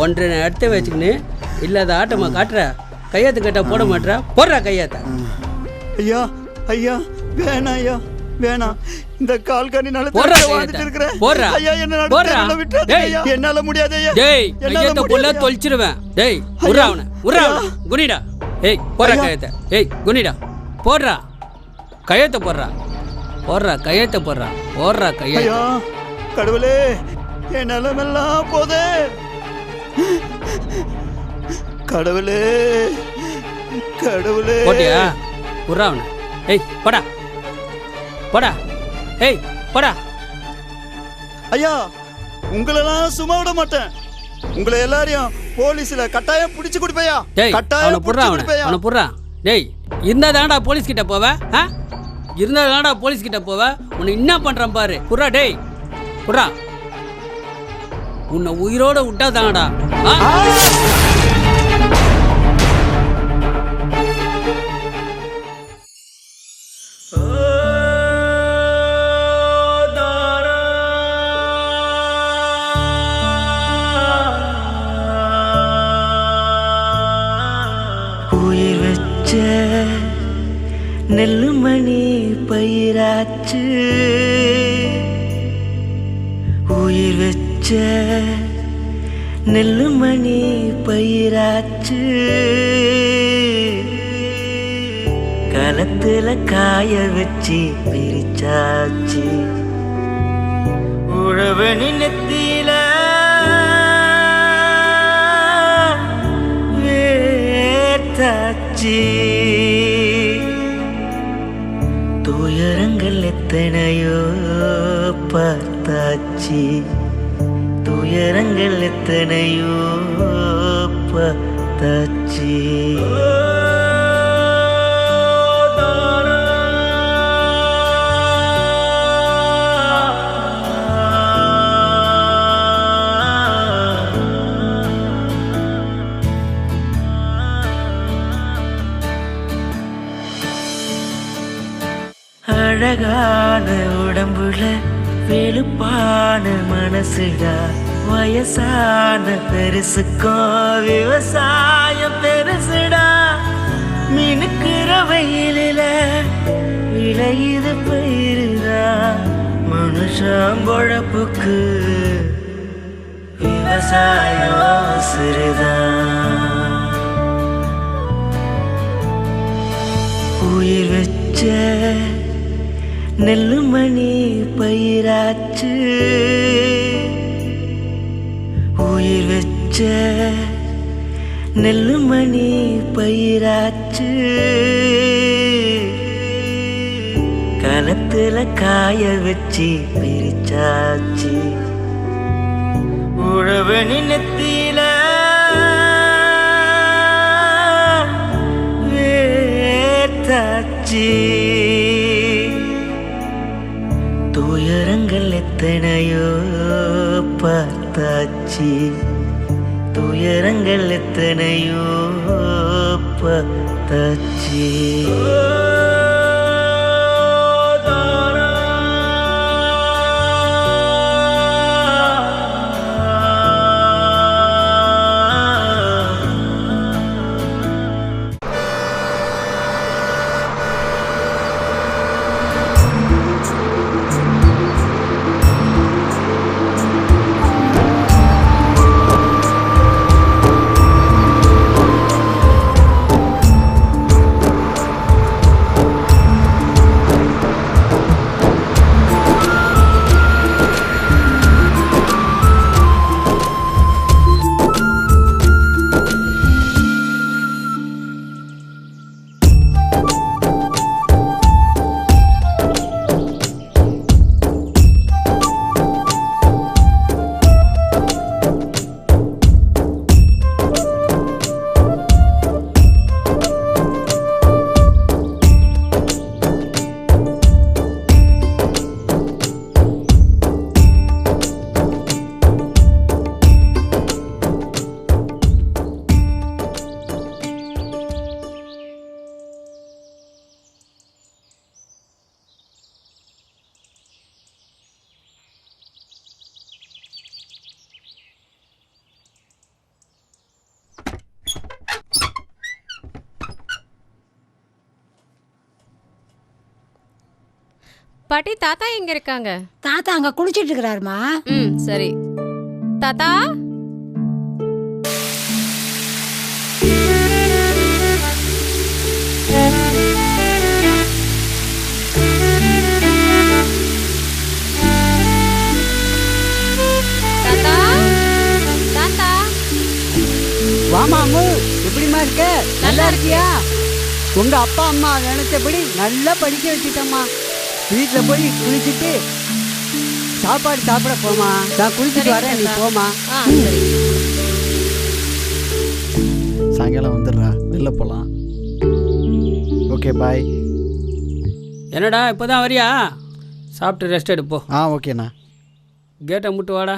ஒன்றரை இடத்த வச்சுக்கின்னு இல்லாத ஆட்டமா காட்டுற. கையெழுத்து கேட்டா போட மாட்டா, போடுறா கையெழுத்த. ஐயா ஐயா வேணாம் ஐயா வேணாம். இந்த கால்கனி வாழ்ந்துட்டு இருக்கிறேன். போடுறா ஐயா, என்ன விட்டுறாதீங்க ஐயா, என்னால முடியாது ஐயா. டேய் கையெழுத்த போல தொலைச்சிருவேன். டேய் உர்றா அவனை, உர்றா அவனை. குனிடா. ஏய் போடுறா கையெழுத்த. ஏய் குனிடா, போடுறா கையெழுத்த. போடுறா கையெழுத்த. போடுறா கையெழுத்த. ஐயா கடவுளே, என் நிலமெல்லாம் போதே. கடவுளே கடவுளே. போட்டியா? உர்றா அவனை. ஏய் போடா போடா. ஏய் போடா. ஐயா உங்களெல்லாம் சும்மா விட மாட்டேன். உங்களை எல்லாரையும் போலீஸ்ல கட்டாயம் பிடிச்சு கொடுப்பையா. டேய் அவனை புடுறா, அவனை புடுறா. டேய் இருந்தா தானடா போலீஸ் கிட்ட போவ? இருந்தா தானடா போலீஸ் கிட்ட போவ? உன்னை என்ன பண்றான் பாரு. புடுறா. டேய் புடுறா. உன்னை உயிரோட விட்டா தானடா. உயிர் வச்ச நெல்லுமணி பயிராச்சு, உயிர் வச்ச நெல்லுமணி பயிராச்சு, களத்துல காய வச்சு பிரிச்சாச்சு, உழவனி நெத்தியில வேத்தாச்சு, துயரங்கள் எத்தனையோ பார்த்தாச்சு, துயரங்கள் எத்தனையோ பார்த்தாச்சு. அழகான உடம்புல வெளுப்பான மனசுடா, வயசான பெருசுக்கும் விவசாயம் பெருசுடா, மினுக்குற வெயிலில விளையுது பயிருதா, மனுஷன் பொழப்புக்கு விவசாயம் சிறுதா. உயிர் வச்ச நெல்லுமணி பயிராச்சு, உயிர் வச்ச நெல்லுமணி பயிராச்சு, களத்துல காய வச்சு பிரிச்சாச்சு, உழவனி நெத்தியில வேத்தாச்சு, துயரங்கள் எத்தனையோ பார்த்தாச்சு, துயரங்கள் எத்தனையோ பார்த்தாச்சு. பாட்டி தாத்தா எங்க இருக்காங்க? தாத்தா அங்க குளிச்சிட்டு இருக்கிறாருமா. ம் சரி. தாத்தா தாத்தா தாத்தா வாமா அம்மு, எப்படிம்மா இருக்க? நல்லா இருக்கியா? உங்க அப்பா அம்மா நினைச்சபடி நல்லா படிக்க வச்சுட்டம்மா. வீட்டில் போய் குளிச்சுட்டு சாப்பாடு சாப்பிட போமா. நான் குளிச்சுட்டு வரேன், நீ போமா. சரி. சாயங்காலம் வந்துடுறா, வெளில போகலாம். Okay bye. என்னடா இப்போதான் வரியா? சாப்பிட்டு ரெஸ்ட் எடுப்போ. ஓகேண்ணா. கேட்டை முட்டு வாடா.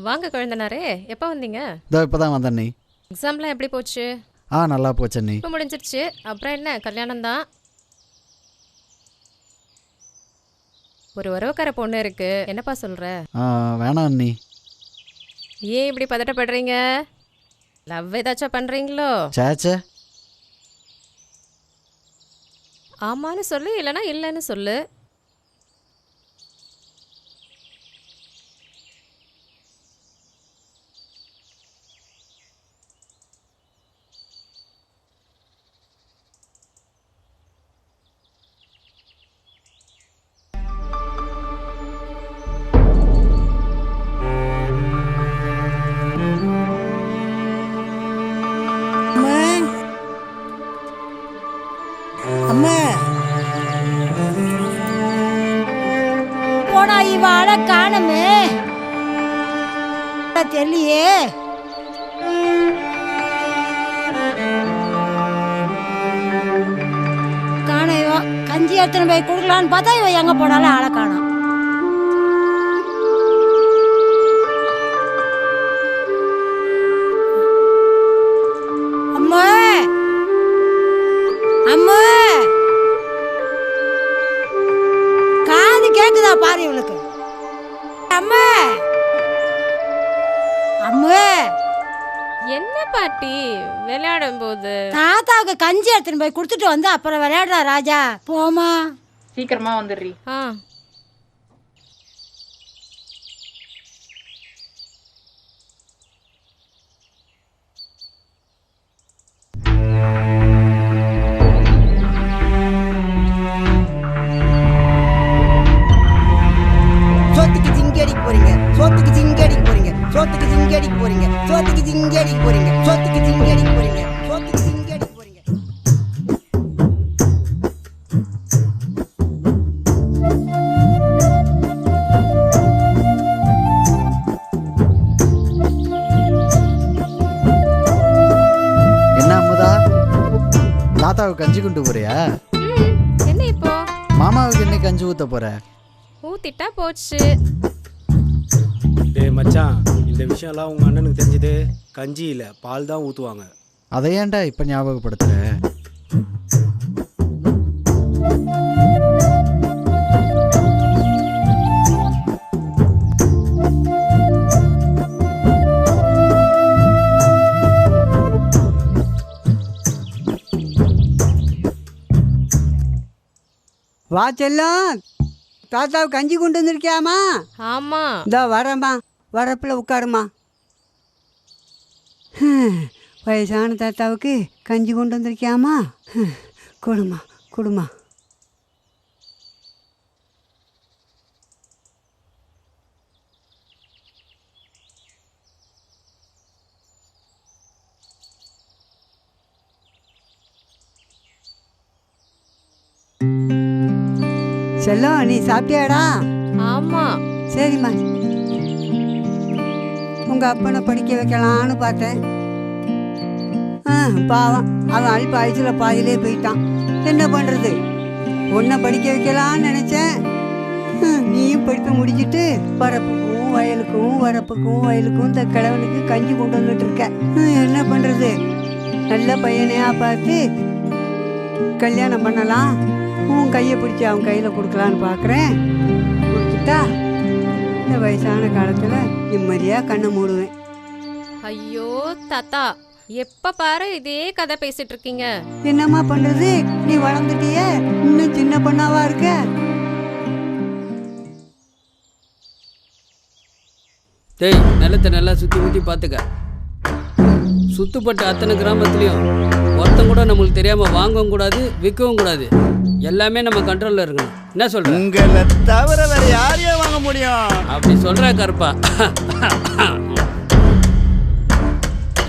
வாங்க குழந்தனாரே, எப்போ வந்தீங்க? இதோ இப்போ தான் வந்தேன் நீ. எக்ஸாம்லாம் எப்படி போச்சு? நல்லா போச்சு நீ. இப்போ முடிஞ்சிருச்சு. அப்புறம் என்ன, கல்யாணம் தான். ஒரு உறவுக்கார பொண்ணு இருக்கு. என்னப்பா சொல்ற? வேணாம் நீ. ஏன் இப்படி பதட்டப்படுறீங்க? லவ் ஏதாச்சும் பண்றீங்களோ? சேச்சே. ஆமான்னு சொல்லு, இல்லைன்னா இல்லைன்னு சொல்லு. அம்மா போடா, இவ ஆள காணமே தெரியலையே. காணையோ கஞ்சி எத்தனை போய் கொடுக்கலான்னு பார்த்தா இவ எங்க போனாலும் ஆளை காணோம். அம்மா அம்மா, காது கேக்குதா பாரு இவளுக்கு. அம்மா அம்மா, என்ன பாட்டி விளையாடும் போது? தாத்தாவுக்கு கஞ்சி எடுத்துன்னு போய் கொடுத்துட்டு வந்து அப்புறம் விளையாடுறா ராஜா. போமா, சீக்கிரமா வந்துடுறீ. சோத்துக்கு ஜிங்கடிக்கு போறீங்க, சோத்துக்கு ஜிங்கடிக்கு போறீங்க, சோத்துக்கு ஜிங்கடிக்கு போறீங்க, சோத்துக்கு ஜிங்கடிக்கு போறீங்க, சோத்துக்கு ஜிங்கடிக்கு போறீங்க, சோத்துக்கு ஜிங்கடிக்கு போறீங்க. என்ன அம்முதா, தாத்தாவுக்கு கஞ்சி கொண்டு போறியா? என்ன இப்போ? மாமாவுக்கு என்ன கஞ்சி ஊத்த போற? ஊத்திட்டா போச்சு. டேய் மச்சான், இந்த விஷயம்லாம் உங்கள் அண்ணனுக்கு தெரிஞ்சது. கஞ்சி இல்லை, பால் தான் ஊற்றுவாங்க. அதை ஏன்டா இப்போ ஞாபகப்படுத்துற? வா செல்லம், தாத்தாவுக்கு கஞ்சி கொண்டு வந்திருக்கியாமா? ஆமா. இந்த வரேம்மா, வரப்பில் உட்காருமா. வயசான தாத்தாவுக்கு கஞ்சி கொண்டு வந்திருக்கியாமா? கொடுமா கொடுமா. செல்லம், நீ சாப்பிட்டியாடா? ஆமா. சரிம்மா. உங்க அப்பனை படிக்க வைக்கலான்னு பார்த்தேன். பாவம், அவன் அல்ப ஆயுசில் பாதியிலே போயிட்டான். என்ன பண்றது? உன்னை படிக்க வைக்கலான்னு நினைச்சேன். நீயும் படிப்பை முடிச்சுட்டு வரப்புக்கும் வயலுக்கும் வரப்புக்கும் வயலுக்கும் இந்த கிழவனுக்கு கஞ்சி கொண்டு வந்துட்டு இருக்க. என்ன பண்றது? நல்ல பையனையா பார்த்து கல்யாணம் பண்ணலாம். உன் கையை பிடிச்சி அவன் கையில் கொடுக்கலான்னு பார்க்குறேன். கொடுத்துட்டா இந்த வயசான காலத்தில் நிம்மதியாக கண்ணை மூடுவேன். ஐயோ தாத்தா, எப்ப பாரு இதே கதை பேசிட்டு இருக்கீங்க. என்னம்மா பண்ணுறது, நீ வளர்ந்துட்டிய, இன்னும் சின்ன பொண்ணாவா இருக்க. டேய், நிலத்தை நல்லா சுற்றி முற்றி பார்த்துக்க. சுத்துப்பட்ட அத்தனை கிராமத்துலேயும் ஒருத்தம் கூட நம்மளுக்கு தெரியாமல் வாங்கவும் கூடாது, விற்கவும் கூடாது. எல்லாமே நம்ம கண்ட்ரோலில் இருக்கணும். என்ன சொல்ற? உங்களை தவிர வேற யாரையும் வாங்க முடியும்? அப்படி சொல்ற கருப்பா.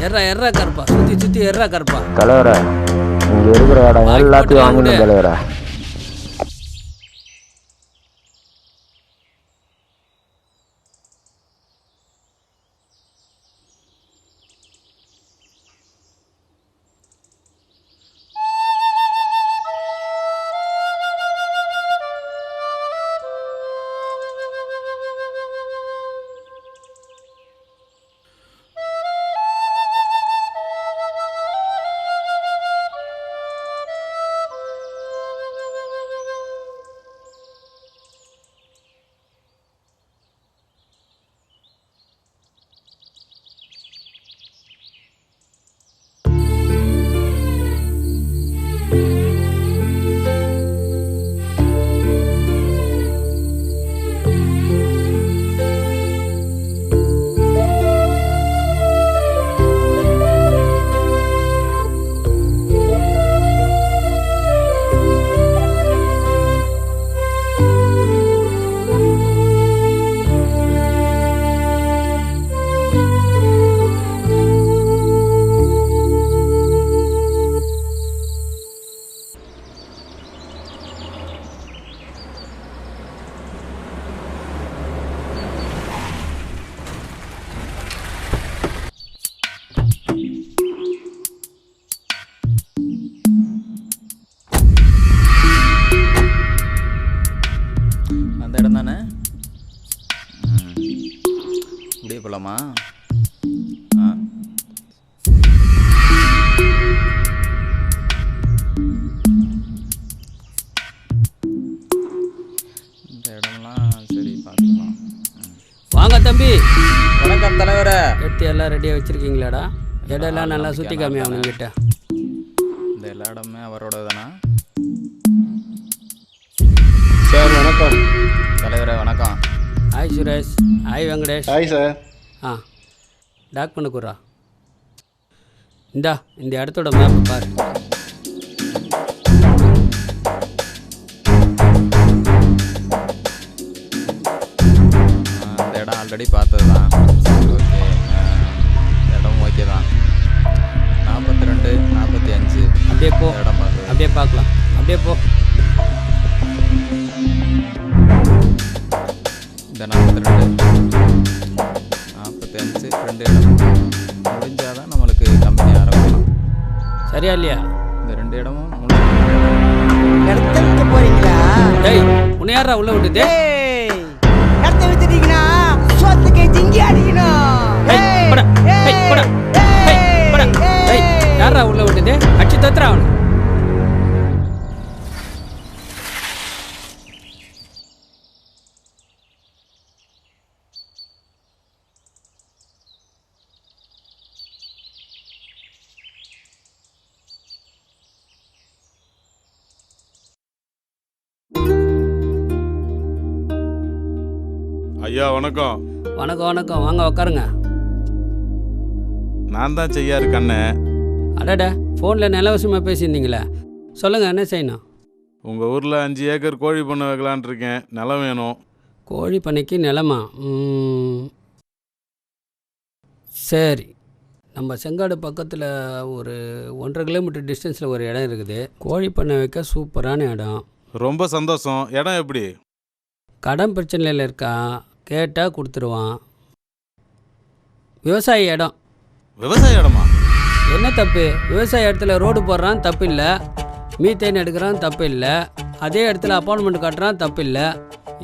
எர்ரா கருப்பா, சுற்றி சுற்றி எர்ரா கருப்பா. தலைவரை இங்கே இருக்கிற இடம் எல்லாத்தையும் வாங்கணும் தலைவரை. போலாமா? இந்த இடம்லாம் சரி பார்த்துக்கலாம். வாங்க தம்பி. வணக்கம் தலைவரே. கட்டி எல்லாம் ரெடியாக வச்சுருக்கீங்களாடா? இடம்லாம் நல்லா சுற்றி காமியா அவனுங்கிட்ட. இந்த எல்லா இடமே அவரோட தானா? சார் வணக்கம். தலைவரே வணக்கம். Hi Suresh. Hi Venkatesh. Hi sir. Talk பண்ண கூறா. இந்த இடத்தோட மேப் பாரு. இந்த இடம் ஆல்ரெடி பார்த்தது தான். ஓகே, இடம் ஓகே தான். 42, 45 அப்படியே போ. இடம் பார்த்தது. அப்படியே பார்க்கலாம். அப்படியே போ. இந்த 42, 45 2 இடம் முடிஞ்சாதான் நம்மளுக்கு கம்பெனி ஆரம்பிக்கலாம். சரியா இல்லையா? இந்த 2 இடமும் இடத்த விட்டு போறீங்களா? டேய் உன்னை யாரா உள்ள விட்டுதே? இடத்த விட்டுட்டீங்கன்னா சொத்துக்கு ஜிங்கி அடிக்கணும். யாரா உள்ள விட்டுதே? அடிச்சு தத்துறா அவனு. ஐயா வணக்கம். வணக்கம் வணக்கம். வாங்க உக்காருங்க. நான் தான் செய்யாரு கண்ணு. அடடா, ஃபோனில் நிலவசமாக பேசியிருந்தீங்களே. சொல்லுங்கள், என்ன செய்யணும்? உங்கள் ஊரில் 5 ஏக்கர் கோழி பண்ணை வைக்கலான் இருக்கேன். நிலம் வேணும். கோழி பண்ணைக்கு நிலமா? சரி, நம்ம செங்காடு பக்கத்தில் ஒரு 1.5 கிலோமீட்டர் டிஸ்டன்ஸில் ஒரு இடம் இருக்குது. கோழி பண்ணை வைக்க சூப்பரான இடம். ரொம்ப சந்தோஷம். இடம் எப்படி? கடன் பிரச்சனையில் இருக்கான், கேட்டால் கொடுத்துருவான். விவசாய இடம். விவசாய இடமா? என்ன தப்பு? விவசாய இடத்துல ரோடு போடுறான், தப்பு இல்லை. மீத்தேன் எடுக்கிறான், தப்பு இல்லை. அதே இடத்துல அப்பார்ட்மெண்ட் கட்டுறான், தப்பு இல்லை.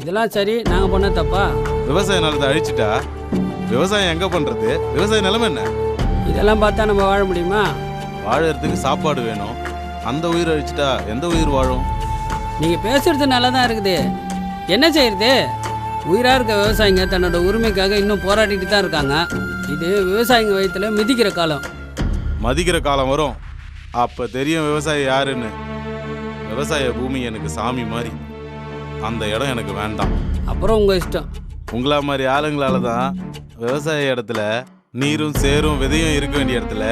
இதெல்லாம் சரி, நாங்கள் பண்ண தப்பா? விவசாய நிலத்தை அழிச்சிட்டா விவசாயம் எங்கே பண்ணுறது? விவசாய நிலம் என்ன? இதெல்லாம் பார்த்தா நம்ம வாழ முடியுமா? வாழறதுக்கு சாப்பாடு வேணும். அந்த உயிர் அழிச்சிட்டா எந்த உயிர் வாழும்? நீங்கள் பேசுகிறது நல்லா தான் இருக்குது. என்ன செய்யறது? உயிராக இருக்க விவசாயிங்க தன்னோட உரிமைக்காக இன்னும் போராடிட்டு தான் இருக்காங்க. இது விவசாயிங்க வயிற்றுல மிதிக்கிற காலம். மதிக்கிற காலம் வரும், அப்போ தெரியும் விவசாயி யாருன்னு. விவசாய பூமி எனக்கு சாமி மாதிரி, அந்த இடம் எனக்கு வேண்டாம். அப்புறம் உங்கள் இஷ்டம். உங்களா மாதிரி ஆளுங்களால தான் விவசாய இடத்துல நீரும் சேரும் விதையும் இருக்க வேண்டிய இடத்துல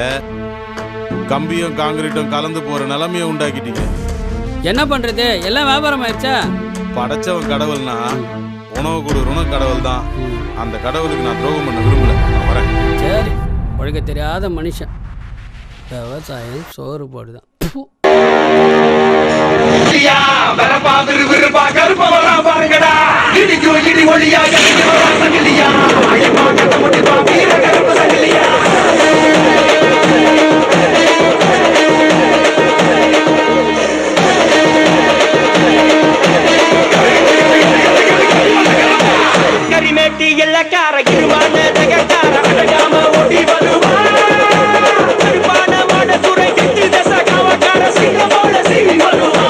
கம்பியும் காங்கிரீட்டும் கலந்து போகிற நிலைமையை உண்டாக்கிட்டீங்க. என்ன பண்ணுறது, எல்லாம் வியாபாரம் ஆயிடுச்சா? படைச்சவன் கடவுள்னா உணவு கொடுக்குறவனும் கடவுள் தான். அந்த கடவுளுக்கு நான் துரோகம் பண்ண விரும்பல. நான் வரேன். சரி, உழைக்க தெரியாத மனுஷன். விவசாயம் சோறு போடுதான். கரிமேட்டி எல்லக்கார இருவான தகக்கார அடங்காம ஓடி வருவா கருப்பான வாட துறை கெட்டி தச காவக்கார சிங்கமோட சீவி வருவா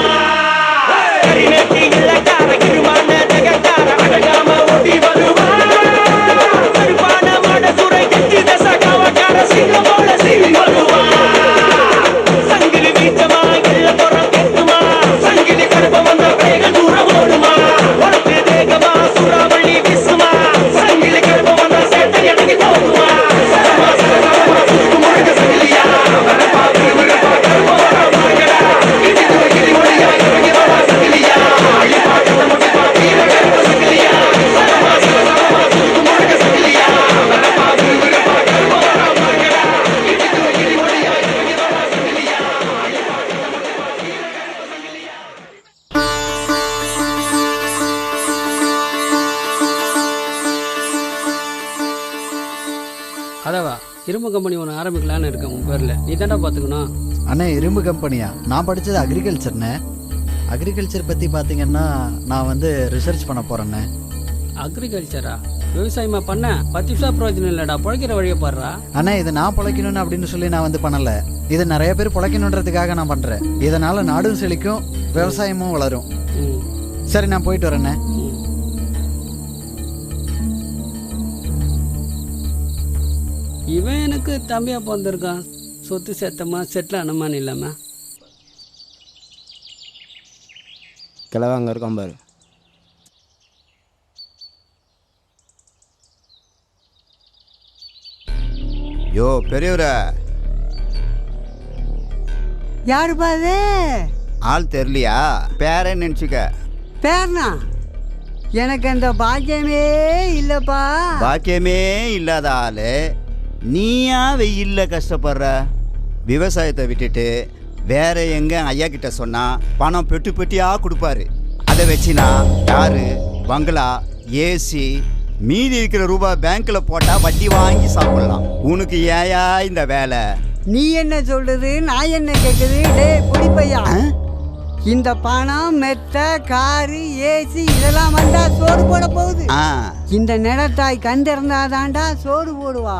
கரிமேட்டி எல்லக்கார இருவான தகக்கார அடங்காம ஓடி வருவா கருப்பான வாட துறை கெட்டி தச காவக்கார சிங்கமோட சீவி வருவா சங்கிலி வீச்சமா எல்ல புறம் கெட்டுமா சங்கிலி கடுப்ப வந்த வேக தூரம் ஓடுமா உனக்கு தேகமா சுறாவளி விசுமா சங்கிலி கடுப்ப வந்த சேட்டை எனக்கு போகுமா சரமா சரமா சுருக்கு முழுக்க சங்கிலியா வரப்பா விருப்பா கருப்ப வர வாங்கடா இடிக்கு கிளி ஒளியா இறங்கி வர சங்கிலியா ஐயப்பா கட்ட முட்டிப்பா வீர கருப்ப சங்கிலியா சரமா சரமா சுருக்கு முழுக்க சங்கிலியா வரப்பா விருப்பா கருப்ப வர வாங்கடா இடிக்கு கிளி ஒளியா இறங்கி வர சங்கிலியா ஐயப்பா கட்ட முட்டிப்பா வீர கருப்ப சங்கிலியா. அதவா, இரும்பு கம்பெனி ஒன்று ஆரம்பிக்கலான்னு இருக்கேன் உன் பேரில். நீ தாண்டா பார்த்துக்கணும். அண்ணே, இரும்பு கம்பெனியா? நான் படித்தது அக்ரிகல்ச்சர்ண்ணே. அக்ரிகல்ச்சர் பற்றி பார்த்தீங்கன்னா நான் வந்து ரிசர்ச் பண்ண போகிறேண்ணே. அக்ரிகல்ச்சரா? விவசாயமா பண்ண 10 நிமிஷம் பிரயோஜனம் இல்லைடா. பிழைக்கிற வழியை பாடுறா. அண்ணா, இது நான் பிழைக்கணும்னு அப்படின்னு சொல்லி நான் வந்து பண்ணலை. இது நிறைய பேர் பிழைக்கணுன்றதுக்காக நான் பண்ணுறேன். இதனால் நாடும் செழிக்கும், விவசாயமும் வளரும். சரி, நான் போயிட்டு வரேண்ணே. இவன் எனக்கு தம்பியாக பிறந்திருக்கான். சொத்து சேர்த்தமா செட்டில் ஆனமான்னு இல்லாமல். கிளவாங்க இருக்கான் பாரு. யோ பெரியவரா, யாருப்பா அது? ஆள் தெரியலையா? பேரே நினச்சிக்க. பேர்னா எனக்கு அந்த பாக்கியமே இல்லைப்பா. பாக்கியமே இல்லாத ஆளு நீயா வெயில்ல கஷ்டப்படுற? விவசாயத்தை விட்டுட்டு வேற எங்க ஐயா கிட்ட சொன்னா பணம் பெட்டு பெட்டியா கொடுப்பாரு. அதை வச்சுனா யாரு பங்களா, ஏசி, மீதி இருக்கிற ரூபாய் பேங்க்ல போட்டா வட்டி வாங்கி சாப்பிடலாம். உனக்கு ஏயா இந்த வேலை? நீ என்ன சொல்றது, நான் என்ன கேட்குது? டே குடிப்பையா, இந்த பணம், மெத்த, காரு, ஏசி இதெல்லாம் வந்தா சோறு போட போகுது. இந்த நிலத்தாய் கண்டிருந்தாதான்டா சோறு போடுவா.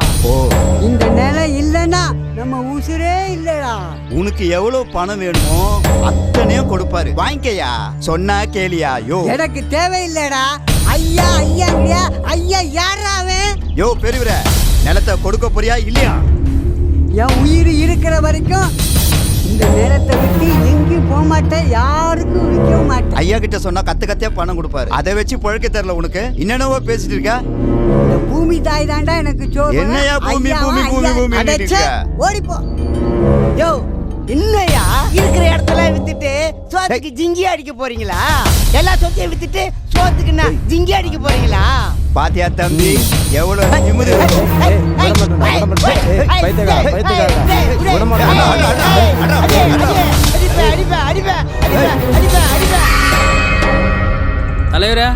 இந்த நிலம் இல்லைன்னா நம்ம உசுரே இல்லடா. உனக்கு எவ்வளவு பணம் வேணுமோ அத்தனையும் கொடுப்பாரு, வாங்கிக்கையா. சொன்னா கேளியா? யோ எனக்கு தேவையில்லடா. ஐயா ஐயா ஐயா யாராவன்? யோ பெரியவர, நிலத்தை கொடுக்க போறியா இல்லையா? என் உயிர் இருக்கிற வரைக்கும் இந்த நேரத்தை விட்டு எங்கேயும் போக மாட்டேன், யாருக்கும் விற்க மாட்டேன். ஐயா கிட்ட சொன்னா கத்தையா பணம் கொடுப்பாரு. அதை வச்சு பழக்க தெரியல உனக்கு. என்னென்னவோ பேசிட்டு இருக்க. இந்த பூமி தாய் தாண்டா எனக்கு சோறு. என்னையா பூமி பூமி பூமி பூமி ஓடிப்போ. யோ என்னையா இருக்கிற இடத்துல வித்துட்டு சோத்துக்கு ஜிங்கி அடிக்க போறீங்களா? எல்லா சொத்தையும் வித்துட்டு சோத்துக்குன்னா ஜிங்கி அடிக்க போறீங்களா? பாத்தியா தம்பி, எவ்வளவு நிம்மதி. தலைவரே,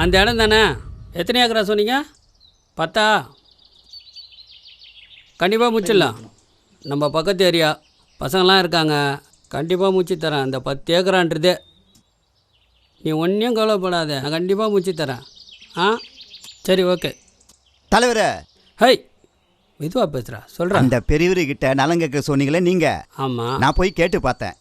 அந்த இடம் தானே? எத்தனை ஏக்கரா சொன்னீங்க? 10? கண்டிப்பாக முடிச்சிடலாம். நம்ம பக்கத்து ஏரியா பசங்களாம் இருக்காங்க, கண்டிப்பாக முடிச்சு தரேன். அந்த 10 ஏக்கரான்றதே நீ ஒன்றையும் கவலைப்படாத, நான் கண்டிப்பாக முடிச்சு தரேன். சரி, ஓகே. தலைவரே, ஹை மெதுவாக பேசுகிறா, சொல்கிறேன். அந்த பெரியவர்கிட்ட நலன் கேட்க சொன்னீங்களே நீங்கள்? ஆமாம், நான் போய் கேட்டு பார்த்தேன்.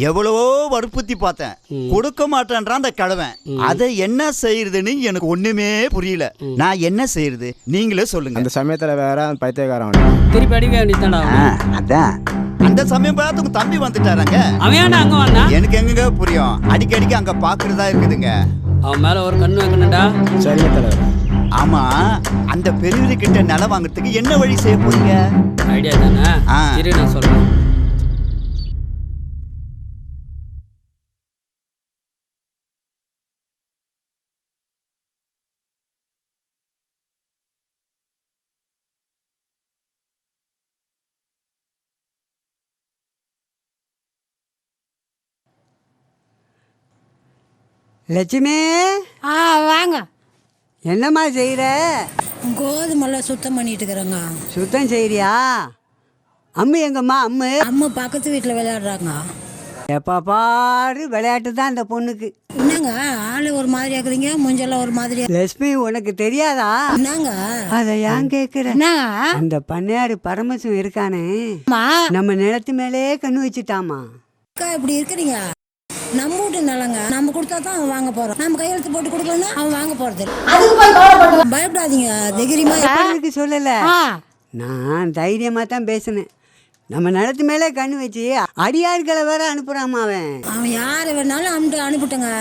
எவ்வளவோ வற்புறுத்தி பார்த்தேன், கொடுக்க மாட்டேன்றான் அந்த கிழவன். அதை என்ன செய்யறதுன்னு எனக்கு ஒண்ணுமே புரியல. நான் என்ன செய்யறது நீங்களே சொல்லுங்க. அந்த சமயத்துல வேற பைத்தியக்காரன் திருப்பி அடிக்க வேண்டியதாடா. அதான் அந்த சமயம் பார்த்து உங்க தம்பி வந்துட்டாராங்க. அவன் அங்க வந்தா எனக்கு எங்க புரியும்? அடிக்கடிக்கு அங்க பாக்குறதா இருக்குதுங்க. அவன் மேல ஒரு கண்ணு வைக்கணும்டா. சரிங்க தலைவர். ஆமா, அந்த பெரியவர்கிட்ட நிலம் வாங்குறதுக்கு என்ன வழி செய்ய போறீங்க? ஐடியா தானே, இரு நான் சொல்றேன். லட்சுமி வாங்க. என்னம்மா செய்கிற? கோதுமெல்லாம் சுத்தம் பண்ணிட்டு இருக்கிறேங்க. சுத்தம் செய்கிறியா? அம்மு எங்கம்மா? அம்மா பக்கத்து வீட்டில் விளையாடுறாங்க. எப்போ பாரு விளையாட்டு தான் இந்த பொண்ணுக்கு. என்னங்க ஆளு ஒரு மாதிரி ஆக்குறீங்க, மூஞ்செல்லாம் ஒரு மாதிரி. லட்சுமி உனக்கு தெரியாதா? என்னங்க அதை ஏன் கேட்குற? அந்த பண்ணையாரு பரமசிவம் இருக்கானே, நம்ம நிலத்து மேலே கண்ணு வச்சுட்டாமா. இப்படி இருக்கிறீங்க? நம்ம வீட்டு நிலங்க நம்ம கொடுத்தா தான் அவன் வாங்க போறான். நம்ம கையெழுத்து போட்டு கொடுக்கலன்னா அவன் வாங்க போறது. பயப்படாதீங்க, தைரியமா சொல்லல. நான் தைரியமா தான் பேசினேன். நம்ம நிலத்து மேலே கண்ணு வச்சு அடியார்களை வேற அனுப்புறாமா அவன். அவன் யாரை வேணாலும் அனுப்பிட்டுங்க,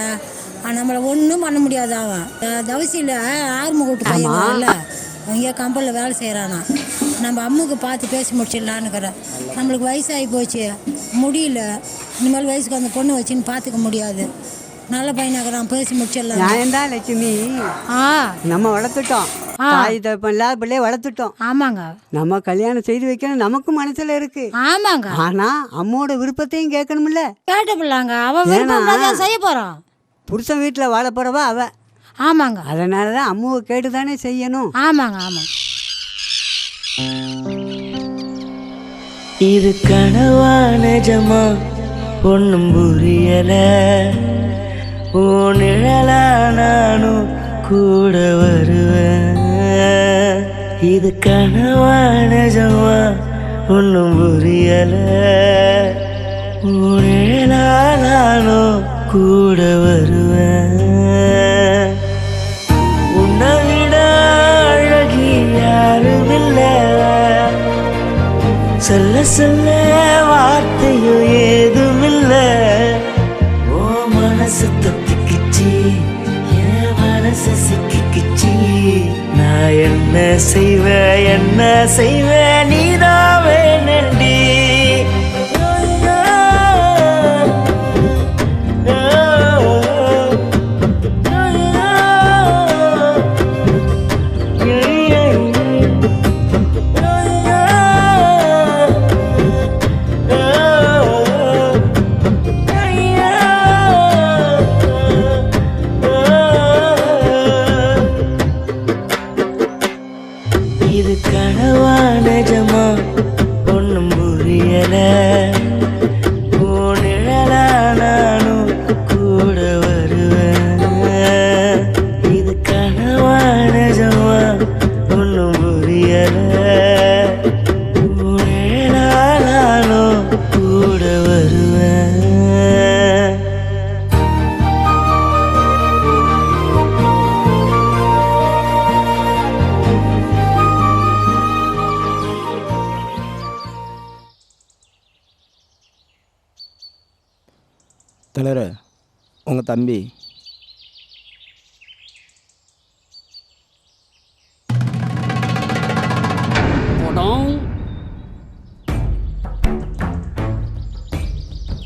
நம்மளை ஒன்றும் பண்ண முடியாது. அவன் தவசியில் ஆறுமுகட்டு பையன்ல இங்கே கம்பெனியில் வேலை செய்கிறானா. நம்ம அம்முக்கு பார்த்து பேசி முடிச்சிடலான்னுக்கிறேன். நம்மளுக்கு வயசாகி போச்சு, முடியல. இனிமேல் வயசுக்கு அந்த பொண்ணு வச்சுன்னு பார்த்துக்க முடியாது. நல்ல பையனாக்குறான், பேசி முடிச்சிடலாம். நியாயம்தான் லட்சுமி. நம்ம வளர்த்துட்டோம், தாய் தப்பம் இல்லாத பிள்ளைய வளர்த்துட்டோம். ஆமாங்க. நம்ம கல்யாணம் செய்து வைக்கணும் நமக்கும் மனசுல இருக்கு. ஆமாங்க. ஆனா அம்மோட விருப்பத்தையும் கேட்கணும்ல. கேட்ட பிள்ளைங்க அவன் விருப்பம் செய்ய போறான். புருஷன் வீட்டில் வாழ போறவா அவ. ஆமாங்க. அதனாலதான் அம்முவை கேட்டு தானே செய்யணும். ஆமாங்க ஆமாங்க. இது கனவா நிஜமா ஒன்றும் புரியல, ஓ நிழலா நானும் கூட வருவேன். இது கனவா நிஜமா ஒன்றும் புரியல, ஓ நிழலா நானும் கூட வருவேன். உன்னை விட அழகி யாரும் இல்லை, சொல்ல சொல்ல வார்த்தையும் ஏதுமில்ல. ஓ மனசு தொத்திக்கிச்சி, என் மனசு சிக்கிக்கிச்சி. நான் என்ன செய்வேன் நீதான் வேணண்டி. இது கனவா நிஜமா ஒன்றும் புரியல, ஓ நிழலா நானும் கூட வருவேன். இது கனவா நிஜமா ஒன்றும் புரியல, ஓ நிழலா நானும் கூட வருவேன். தலைவர், உங்கள் தம்பி.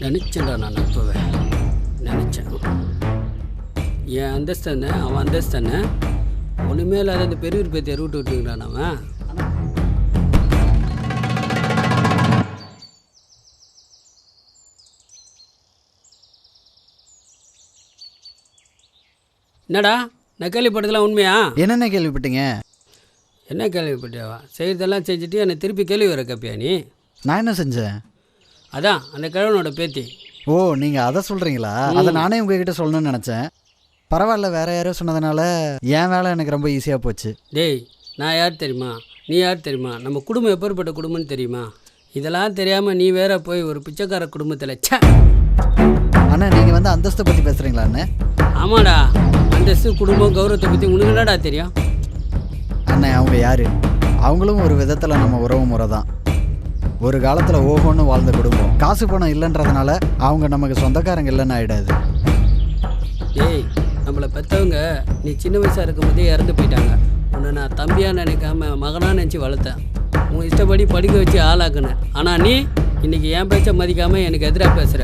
நினச்சேன்டா நான் அப்போவே நினச்சேன். என் அந்தஸ்து என்ன, அவன் அந்தஸ்து என்ன, ஒன்றுமே இல்லாத அந்த பெரிய பேத்தியை ரூட்டு விட்டுக்கிறான் அவன். என்னடா நான் கேள்விப்பட்டதெல்லாம் உண்மையா? என்னென்ன கேள்விப்பட்டீங்க? என்ன கேள்விப்பட்டியாவா? செய்கிறதெல்லாம் செஞ்சுட்டு என்னை திருப்பி கேள்வி வர கப்பியா நீ? நான் என்ன செஞ்சேன்? அதான் அந்த கிழவனோட பேத்தி. ஓ, நீங்கள் அதை சொல்கிறீங்களா? அதை நானே உங்ககிட்ட சொல்லணும்னு நினச்சேன். பரவாயில்ல, வேறு யாரோ சொன்னதுனால என் வேலை எனக்கு ரொம்ப ஈஸியாக போச்சு. டேய், நான் யார் தெரியுமா, நீ யார் தெரியுமா, நம்ம குடும்பம் எப்பேற்பட்ட குடும்பம்னு தெரியுமா? இதெல்லாம் தெரியாமல் நீ வேற போய் ஒரு பிச்சைக்கார குடும்பத்தில் அண்ணா நீங்கள் வந்து அந்தஸ்தை பற்றி பேசுகிறீங்களா அண்ணன்? ஆமாடா, அந்தஸ்து குடும்பம் கௌரவத்தை பற்றி உனக்கு என்னடா தெரியும்? அண்ணன் அவங்க யார்? அவங்களும் ஒரு விதத்தில் நம்ம உறவு முறை தான். ஒரு காலத்தில் ஓஹோன்னு வாழ்ந்த குடும்பம். காசு பணம் இல்லைன்றதுனால அவங்க நமக்கு சொந்தக்காரங்க இல்லைன்னு ஆகிடாது. ஏய், நம்மளை பெற்றவங்க நீ சின்ன வயசாக இருக்கும்போதே இறந்து போயிட்டாங்க. உன்னை நான் தம்பியாக நினைக்காம மகனாக நினச்சி வளர்த்தேன். உன் இஷ்டப்படி படிக்க வச்சு ஆளாக்குனேன். ஆனால் நீ இன்னைக்கு என் பேச்சை மதிக்காமல் எனக்கு எதிராக பேசுகிற.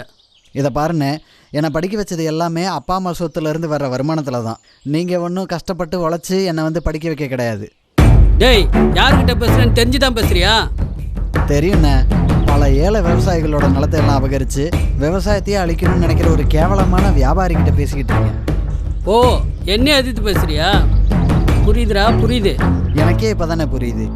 இதை பாருண்ணே, என்னை படிக்க வச்சது எல்லாமே அப்பா அம்மா சொத்துலேருந்து வர்ற வருமானத்தில் தான். நீங்கள் ஒன்றும் கஷ்டப்பட்டு உழைச்சி என்னை வந்து படிக்க வைக்க கிடையாது. டேய், யார்கிட்ட பேசுகிறேன்னு தெரிஞ்சு தான் பேசுகிறியா? தெரியுண்ணே, பல ஏழை விவசாயிகளோட நிலத்தை எல்லாம் அபகரித்து விவசாயத்தையே அழிக்கணும்னு நினைக்கிற ஒரு கேவலமான வியாபாரிகிட்ட பேசிக்கிட்டு இருக்கேன். ஓ, என்ன எதிர்த்து பேசுறியா? புரியுதுடா, புரியுது. எனக்கே இப்போ தானே புரியுது.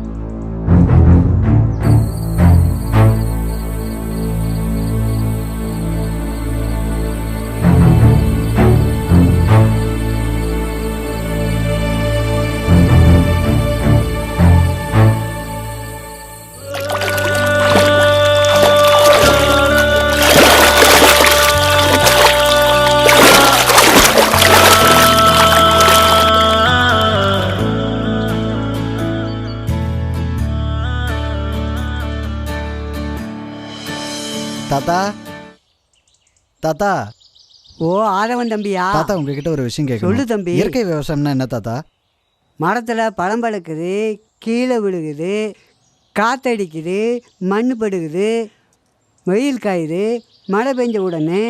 தாத்தா, தாத்தா. ஓ, ஆதவன் தம்பியா? தாத்தா, உங்ககிட்ட ஒரு விஷயம் கேட்க. சொல்லு தம்பி. இயற்கை விவசாயம்னா என்ன தாத்தா? மரத்தில் பழம் பழுக்குது, கீழே விழுகுது, காற்றடிக்குது, மண் படுகுது, வெயில் காயுது, மழை பெஞ்ச உடனே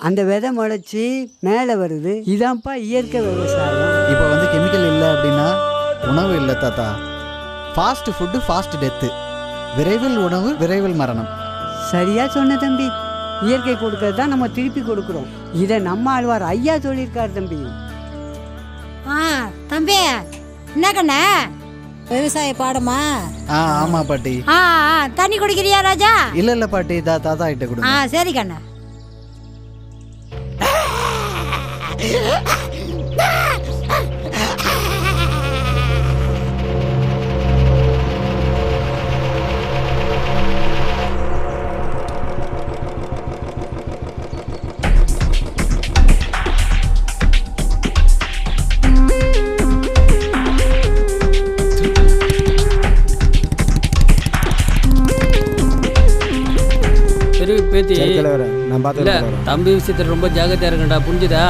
அந்த விதை முளைச்சி மேலே வருது. இதான்ப்பா இயற்கை விவசாயம். இப்போ வந்து கெமிக்கல் இல்லை அப்படின்னா உணவு இல்லை தாத்தா. Fast food fast death. விரைவில் உணவு விரைவில் மரணம். சரியா சொன்ன தம்பி. இயற்கை கொடுக்கறது தான் நம்ம திருப்பி கொடுக்குறோம். இதை நம்ம ஆழ்வார் ஐயா சொல்லியிருக்கார் தம்பி. தம்பி என்ன கண்ணா விவசாய பாடமா? ஆமாம் பாட்டி. தண்ணி குடிக்கிறியா ராஜா? இல்லை பாட்டி, தாத்தா கிட்ட கொடுங்க. சரி கண்ணா. பேத்தி, நான் இல்ல தம்பி விஷயத்துல ரொம்ப ஜாகிரதையா இருக்கண்டா, புரிஞ்சுதா?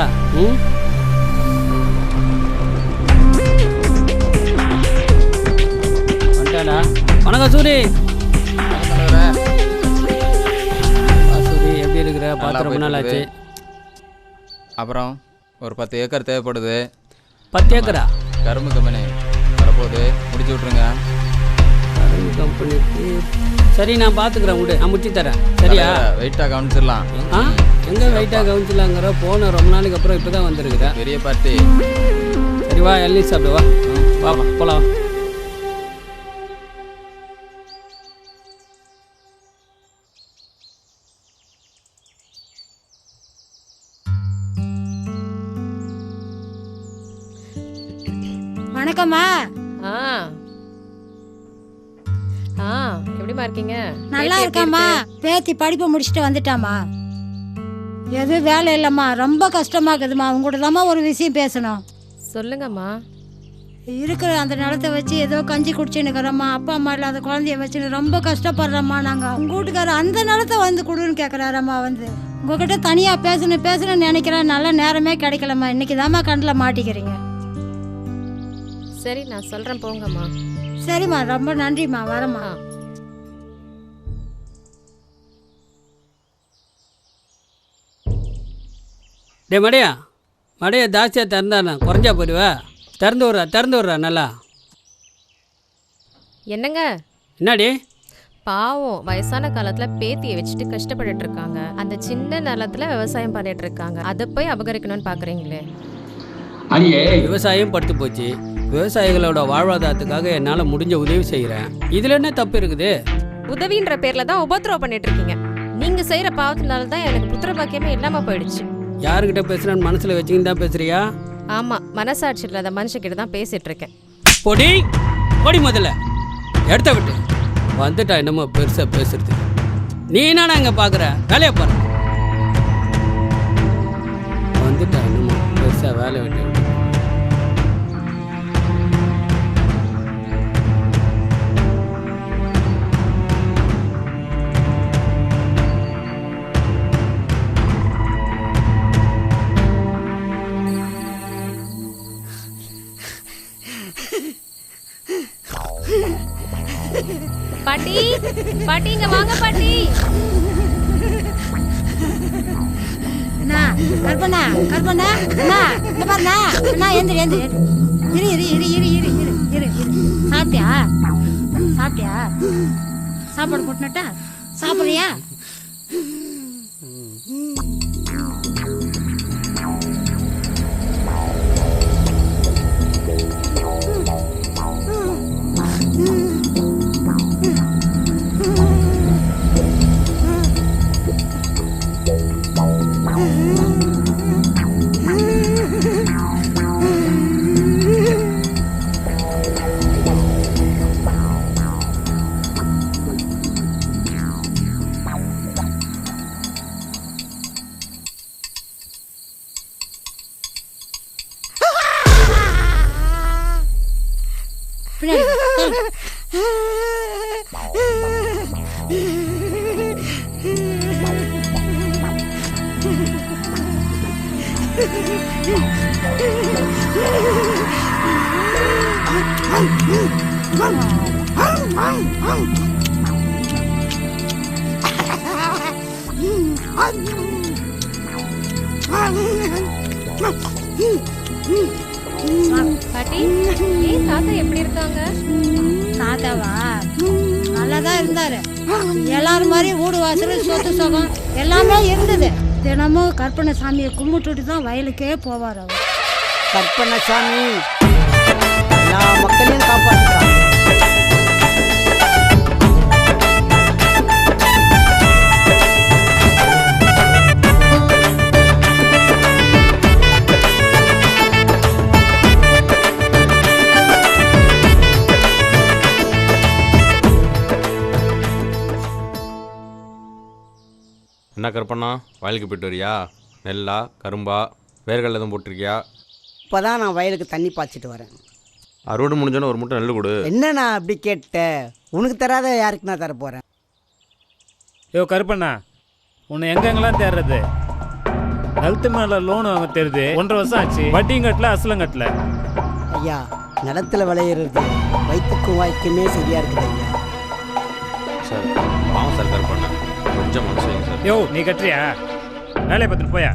வந்துட்டாடா. வணக்கம் சூரி. சூரி, எப்படி இருக்கிற? பார்த்து ரொம்ப நாள் ஆச்சு. அப்புறம் ஒரு 10 ஏக்கர் தேவைப்படுது. 10 ஏக்கரா? கரும்பு கம்பெனி வரப்போகுது, முடிச்சு விட்ருங்க. கரும்பு கம்பெனிக்கு சரி, நான் பார்த்துக்கிறேன், விடு, நான் முடிச்சு தரேன். சரியா? வெயிட்டாக கவனிச்சிடலாம். எங்கே வெயிட்டாக கவனிச்சிடலாங்கிற? போன ரொம்ப நாளைக்கு அப்புறம் இப்போ தான் வந்துருக்குறேன். பெரிய பார்ட்டி. சரி வா, எல்லி சாப்பிடு, வா வா போகலாம். வணக்கம்மா. எப்படிமா இருக்கீங்க? நல்லா இருக்கம்மா. பேத்தி படிப்பை முடிச்சுட்டு வந்துட்டாமா. எதுவும் வேலை இல்லைம்மா, ரொம்ப கஷ்டமா இருக்குதுமா. உங்கள்கிட்ட தாம்மா ஒரு விஷயம் பேசணும். சொல்லுங்கம்மா. இருக்கிற அந்த நிலத்தை வச்சு ஏதோ கஞ்சி குடிச்சுன்னுக்கிறோம்மா. அப்பா அம்மா இல்லாத குழந்தைய வச்சுன்னு ரொம்ப கஷ்டப்படுறோம்மா. நாங்கள் உங்கள் வீட்டுக்காரர் அந்த நிலத்தை வந்து கொடுன்னு கேட்குறாரம்மா. வந்து உங்ககிட்ட தனியாக பேசணும்னு நினைக்கிறேன். நல்ல நேரமே கிடைக்கலம்மா. இன்னைக்கு தாம்மா கண்ணில் மாட்டிக்கிறீங்க. சரி, நான் சொல்கிறேன், போங்கம்மா. சரிம்மா, ரொம்ப நன்றிம்மா. வரம்மா. டே மடையா ஜாஸ்தியாக திறந்தாண்ணா, குறைஞ்சா போயிடுவா. திறந்து விட்றா நல்லா. என்னங்க? என்னாடி? பாவம், வயசான காலத்தில் பேத்தியை வச்சுட்டு கஷ்டப்பட்டுட்டு இருக்காங்க. அந்த சின்ன நிலத்தில் விவசாயம் பண்ணிட்டு இருக்காங்க. அதை போய் அபகரிக்கணும்னு பார்க்குறீங்களே. விவசாயம் படுத்து போச்சு. விவசாயிகளோட வாழ்வாதாரத்துக்காக என்னால் முடிஞ்ச உதவி செய்கிறேன். இதில் என்ன தப்பு இருக்குது? உதவின்ற பேரில் தான் உபத்திரவம் பண்ணிட்டு இருக்கீங்க. நீங்கள் செய்கிற பாவத்தினால தான் எனக்கு புத்திர பாக்கியமே இல்லாமல் போயிடுச்சு. யாருக்கிட்ட பேசுகிறேன்னு மனசில் வச்சுக்கின்னு தான் பேசுகிறியா? ஆமாம், மனசாட்சி இல்லாத மனுஷக்கிட்ட தான் பேசிகிட்டு இருக்கேன். பொடி பொடி, முதல்ல எடுத்த விட்டு வந்துட்டா என்னமோ பெருசாக பேசுறது. நீ என்னடா இங்கே பார்க்குற? வேலையை பாரு. வந்துட்டா என்னமோ பெருசாக வேலை வேண்டிய. பாட்டி பாட்டி இங்க வாங்க பாட்டி. அண்ணா கற்பனா கற்பனா அண்ணா இந்த பாருண்ணா அண்ணா எந்திரி எந்திரி இரு இரு இரு இரு இரு இரு இரு இரு சாப்பிட்டியா சாப்பிட்டியா? சாப்பாடு போட்டுனட்டா? சாப்பிட்றியா? பாட்டி ஏன் தாத்தா எப்படி இருக்காங்க? தாத்தாவா நல்லாதான் இருந்தாரு. எல்லாரும் மாதிரி வீடு வாசல் சொத்து சுகம் எல்லாமே இருந்தது. தினமும் கற்பனை சாமியை கும்பிட்டுட்டு தான் வயலுக்கே போவார் அவர். கற்பனை சாமி எல்லா மக்களையும் காப்பாற்றுறாங்க. என்ன கற்பண்ணா, வயலுக்கு போயிட்டு வரியா? நெல்லா கரும்பா வேர்கள் எதுவும் போட்டிருக்கியா? இப்போ தான் நான் வயலுக்கு தண்ணி பாய்ச்சிட்டு வரேன். அறுவடை முடிஞ்சோன்னு ஒரு மூட்டை நெல் கொடு. என்ன நான் அப்படி கேட்டேன்? உனக்கு தராத யாருக்கு நான் தர போகிறேன்? யோ கருப்பண்ணா, உன்னை எங்கெங்கெல்லாம் தேடுறது? நிலத்து மேலே லோன் வாங்க தெரியுது, 1.5 வருஷம் ஆச்சு. வட்டியும் கட்டல அசலும் கட்டல. ஐயா, நிலத்துல விளையிறது வயிற்றுக்கும் வாய்க்குமே சரியா இருக்குது ஐயா. சார் பாவம் சார் கருப்பண்ணா, கொஞ்சம் மனசு வைங்க சார். யோ நீ கட்டுறியா? வேலையை பார்த்துட்டு போயா.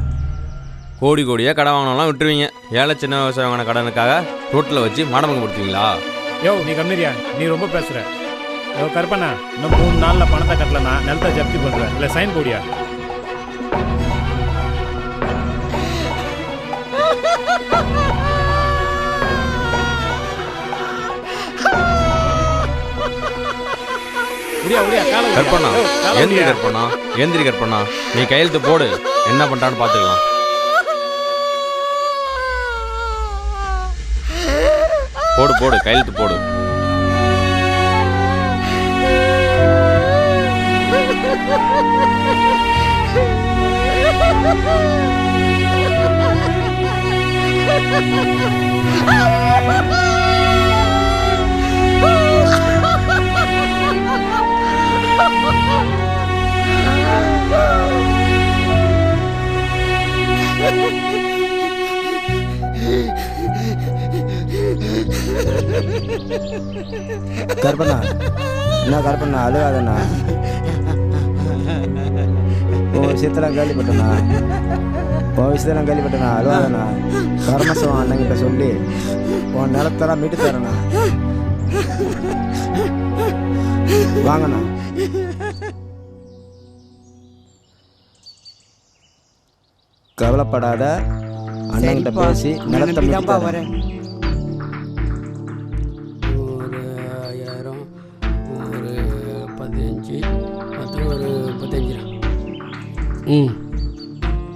கோடி கோடியாக கடை வாங்கினாலாம் விட்டுருவீங்க. ஏழை சின்ன விவசாயம் வாங்கின கடனுக்காக ரோட்டில் வச்சு மாடமங்க கொடுத்தீங்களா? யோ நீ கம்மிரியா, நீ ரொம்ப பேசுகிற. யோ கருப்பண்ணா, இன்னும் 3 நாளில் பணத்தை கட்டலன்னா நிலத்தை ஜப்தி பண்ணுறேன், இல்லை சைன் போடியா. கற்பண்ணா எந்திரி கற்பண்ணா, எந்திரி கற்பண்ணா, நீ கையெழுத்து போடு, என்ன பண்ணுறான்னு பார்த்துக்கலாம். போடு போடு கையெழுத்து போடு. கற்பண்ணா, என்ன கற்பண்ணா அழுகாதண்ணா. உன் விஷயத்தெல்லாம் கேள்விப்பட்டேண்ணா, உன் விஷயத்தெல்லாம் கேள்விப்பட்டேண்ணா. அழுகாதண்ணா. கர்மசவம் அண்ணங்கிட்ட சொல்லி உன் நிலத்தெல்லாம் மீட்டு தரேண்ணா. வாங்கண்ணா. கவலைப்படாத, அண்ணங்கிட்ட பேசி நிலத்தை மீட்டு தரேன்.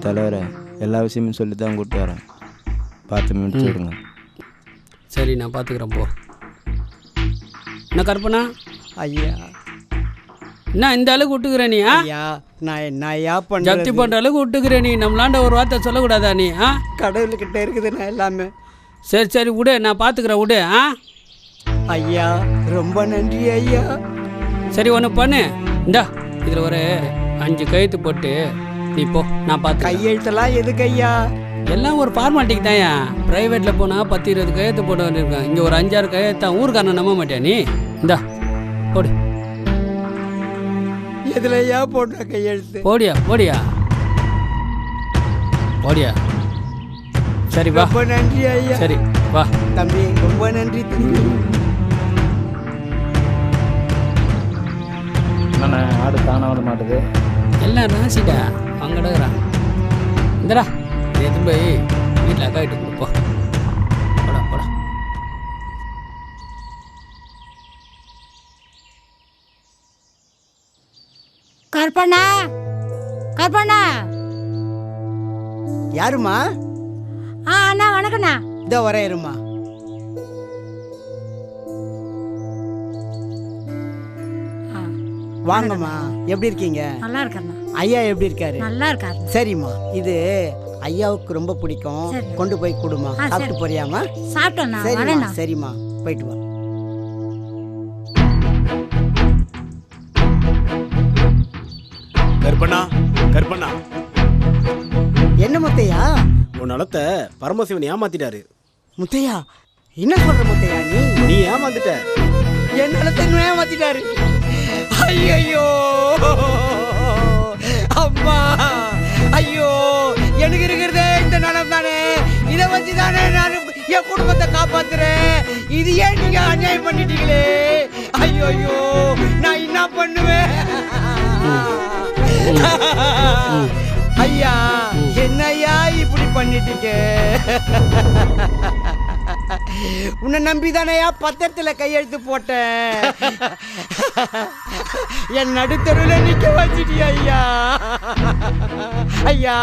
தலைவரை எல்லா விஷயமும் சொல்லி தான் கூப்பிட்டு வரேன், பார்த்து முடிச்சு விடுங்க. சரி நான் பார்த்துக்கிறேன் போ. என்ன கற்பனா? ஐயா என்ன இந்த அளவுக்கு விட்டுக்கிற நீ? ஐயா நான் என்னையா ஜப்தி பண்ணுறது? பண்ணுற அளவுக்கு விட்டுக்கிற நீ. நம்மளாண்ட ஒரு வார்த்தை சொல்லக்கூடாதா நீ? கடவுள்கிட்ட இருக்குது நான் எல்லாமே. சரி சரி விடு, நான் பார்த்துக்கிறேன் விடு. ஐயா ரொம்ப நன்றி ஐயா. சரி ஒன்று பண்ணு, இந்தா இதில் ஒரு 5 கையெழுத்து போட்டு நீ போ, நான் பார்த்து. கையெழுத்தெல்லாம் எதுக்கு ஐயா? எல்லாம் ஒரு ஃபார்மாலிட்டிக்கு தான்யா. ப்ரைவேட்டில் போனால் 10-20 கையெழுத்து போட்டு வந்துருக்கான். இங்கே ஒரு 5-6 கையெழுத்தான். ஊருக்காரனை நம்ப மாட்டியா நீ? இந்தா போடு. எதுல ஐயா போட்ட கையெழுத்து? போடியா போடியா போடியா. சரி வா. ரொம்ப நன்றி ஐயா. சரி வா தம்பி, ரொம்ப நன்றி தம்பி. என்னண்ணே ஆடு தானே விட மாட்டுது. எல்லாம் ராசிடா அங்கடா. இந்தடா எடுத்து போய் வீட்டில் அக்கா கிட்ட கொடுப்போம். போடா போடா. கற்பனா கற்பனா. யாருமா? அண்ணா வணக்கண்ணா. இதோ வரையருமா. வாங்கம்மா, எப்படி இருக்கீங்க? நல்லா இருக்கண்ணா. ஐயா எப்படி இருக்காரு? நல்லா இருக்காரு. சரிம்மா, இது ஐயாவுக்கு ரொம்ப பிடிக்கும். கொண்டு போய் கொடுமா. சாப்பிட்டு போறியாமா? சாப்பிட்டோண்ணா. சரிம்மா சரிம்மா, போயிட்டு வா. கற்பனா கற்பனா. என்ன முத்தையா? உன் நிலத்தை பரமசிவன் ஏமாத்திட்டாரு. முத்தையா என்ன சொல்ற முத்தையா? நீ ஏமாந்துட்ட. என் நிலத்தை ஏமாத்திட்டாரு. ஐயோ அம்மா, ஐயோ எனக்கு இருக்கிறதே இந்த நிலம் தானே. இதை வச்சு தானே நான் என் குடும்பத்தை காப்பாத்துறேன். இது ஏன் நீங்க அநியாயம் பண்ணிட்டீங்களே? ஐயோ நான் என்ன பண்ணுவேன்? ஐயா என்னையா இப்படி பண்ணிட்டீங்க? உன்னை நம்பிதானையா பத்திரத்துல கையெழுத்து போட்டேன். என் நடுத்தருவில் நிக்க வச்சிட்டியா ஐயா? ஐயா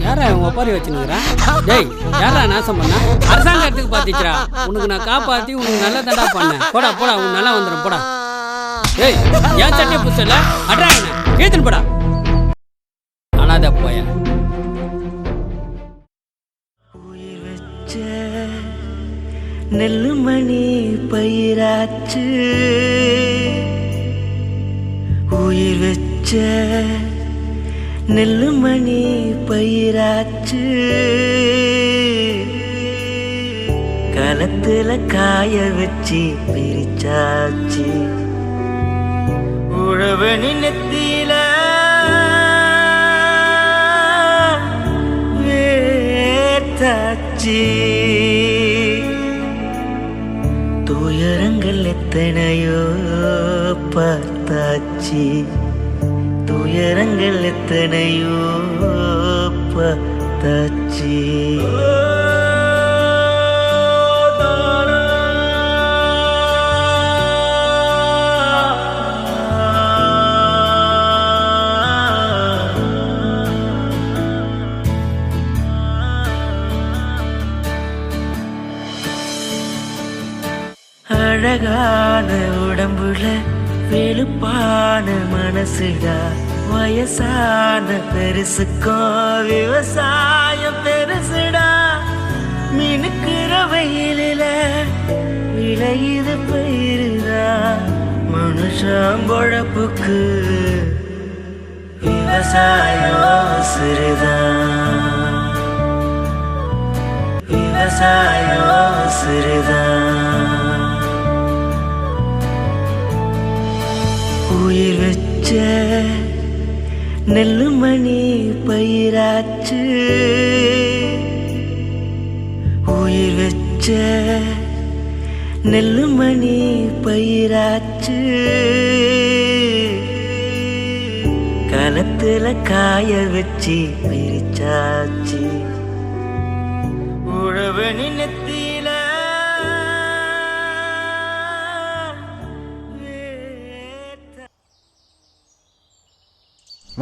யாரா உங்க ஒப்பாரி வச்சுனுக்குறான்? டேய் யாரா நாசம் பண்ணா? அரசாங்கத்துக்கு பாத்திக்கிறா. உனக்கு நான் காப்பாத்தி உனக்கு நல்ல தடா பண்ணேன். போடா போடா, உன் நல்லா வந்துடும் போடா. ஏய் ஏன் சட்டையை புதுசல அட்றாங்க கேத்துன்னு போடா. அனாத போய நெல்லுமணி பயிராச்சு, உயிர் வச்ச நெல்லுமணி பயிராச்சு, களத்துல காய வச்சு பிரிச்சாச்சு, உழவனி நெத்தியில வேத்தாச்சு, துயரங்கள் எத்தனையோ பார்த்தாச்சு, துயரங்கள் எத்தனையோ பார்த்தாச்சு. அழகான உடம்புல வெளுப்பான மனசுடா, வயசான பெருசுக்கும் விவசாயம் பெருசுடா, மினுக்கிற வெயிலில விளையுது பயிருதா, மனுஷன் பொழப்புக்கு விவசாயம் சிறுதா, விவசாயம் சிறுதா. உயிர் வச்ச நெல்லுமணி பயிராச்சு, உயிர் வச்ச நெல்லுமணி பயிராச்சு, களத்துல காய வச்சு பிரிச்சாச்சு, உழவனி நெத்தியில.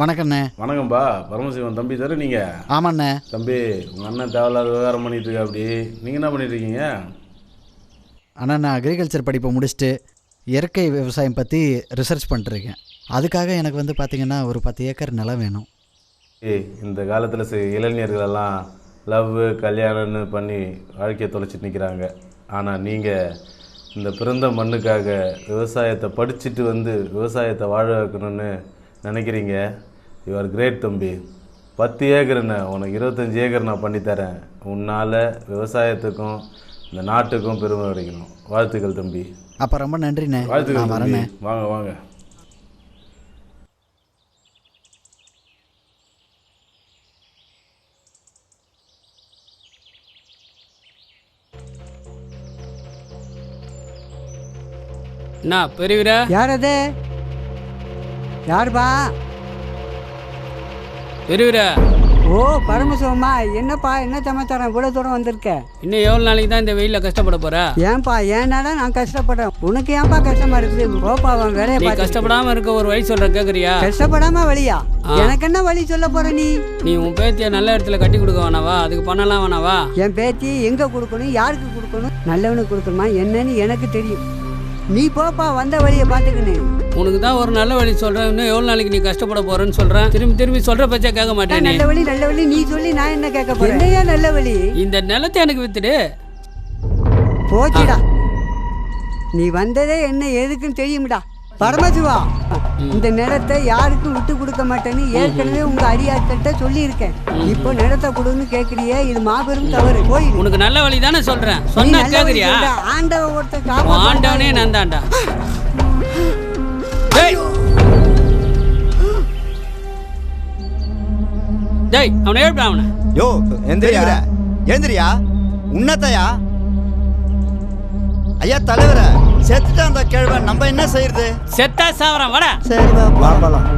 வணக்கண்ணே. வணக்கம்பா, பரமசிவன் தம்பி தானே நீங்க? ஆமாண்ணே. தம்பி உங்கள் அண்ணன் தேவையில்லாத விவகாரம் பண்ணிட்டு இருக்கா. அப்படி நீங்கள் என்ன பண்ணிட்டு இருக்கீங்க? அண்ணா நான் அக்ரிகல்ச்சர் படிப்பை முடிச்சுட்டு இயற்கை விவசாயம் பற்றி ரிசர்ச் பண்ணிருக்கேன். அதுக்காக எனக்கு வந்து பார்த்திங்கன்னா ஒரு 10 ஏக்கர் நிலம் வேணும். இந்த காலத்தில் இளைஞர்களெல்லாம் லவ் கல்யாணம்னு பண்ணி வாழ்க்கையை தொலைச்சிட்டு நிற்கிறாங்க. ஆனால் நீங்கள் இந்த பிறந்த மண்ணுக்காக விவசாயத்தை படிச்சுட்டு வந்து விவசாயத்தை வாழ வைக்கணும்னு நினைக்கிறீங்க. யூ ஆர் கிரேட் தம்பி. 10 ஏக்கர் என்ன, உனக்கு 25 ஏக்கர் நான் பண்ணித்தரேன். உன்னால் விவசாயத்துக்கும் இந்த நாட்டுக்கும் பெருமை கிடைக்கணும். வாழ்த்துக்கள் தம்பி. அப்போ ரொம்ப நன்றிண்ணே. வாழ்த்துக்கள் தம்பி. வாங்க வாங்க. என்ன பெரியவரா? யார் அது? யாருப்பா? பெரியவரா? ஓ பரமசிவமா, என்னப்பா என்ன சமாச்சாரம் இவ்வளோ தூரம் வந்திருக்க? இன்னும் எவ்வளோ நாளைக்கு தான் இந்த வெயிலில் கஷ்டப்பட போற? ஏன்பா ஏன்னாடா நான் கஷ்டப்படுறேன், உனக்கு ஏன்பா கஷ்டமா இருக்குது? போப்பா அவன் வேலையை பார்த்து. கஷ்டப்படாம இருக்க ஒரு வழி சொல்ற கேக்குறியா? கஷ்டப்படாம வழியா? எனக்கு என்ன வழி சொல்ல போற நீ? நீ உன் பேத்திய நல்ல இடத்துல கட்டி கொடுக்க வேணாவா? அதுக்கு பண்ணலாம் வேணாவா? என் பேத்தி எங்க கொடுக்கணும், யாருக்கு கொடுக்கணும், நல்லவனுக்கு கொடுக்கணுமா என்னன்னு எனக்கு தெரியும். நீ போப்பா வந்த வழியை பார்த்துக்கினு. உனக்கு தான் ஒரு நல்ல வழி சொல்றேன். இன்னும் எவ்வளவு நாளைக்கு நீ கஷ்டப்பட போறேன்னு சொல்றேன். திரும்பி சொல்ற பச்சை கேட்க மாட்டேன். நல்ல வழி நீ சொல்லி நான் என்ன கேட்க போறேன்? என்னையா நல்ல வழி? இந்த நிலத்தை எனக்கு வித்துடு. போச்சுடா, நீ வந்ததே என்ன எதுக்குன்னு தெரியும்டா பரமசிவா. இந்த நிலத்தை யாருக்கும் விட்டு கொடுக்க மாட்டேன்னு ஏற்கனவே உங்க அடியாட்கிட்ட சொல்லி இருக்கேன். இப்போ நிலத்தை கொடுன்னு கேக்குறியே, இது மாபெரும் தவறு. போய் உனக்கு நல்ல வழி தானே சொல்றேன், சொன்னா கேக்குறியா? ஆண்டவ ஒருத்தர் ஆண்டவனே நான் தான்டா. டேய் அவனை எழுப்ப. அவனை யோ எந்திரியா, எந்திரியா உன்னத்தையா? ஐயா தலைவர செத்துட்டா அந்த கேழ்வன், நம்ம என்ன செய்யறது? செத்தா சாவறான். வாடா. சரி பாப்பலாம்.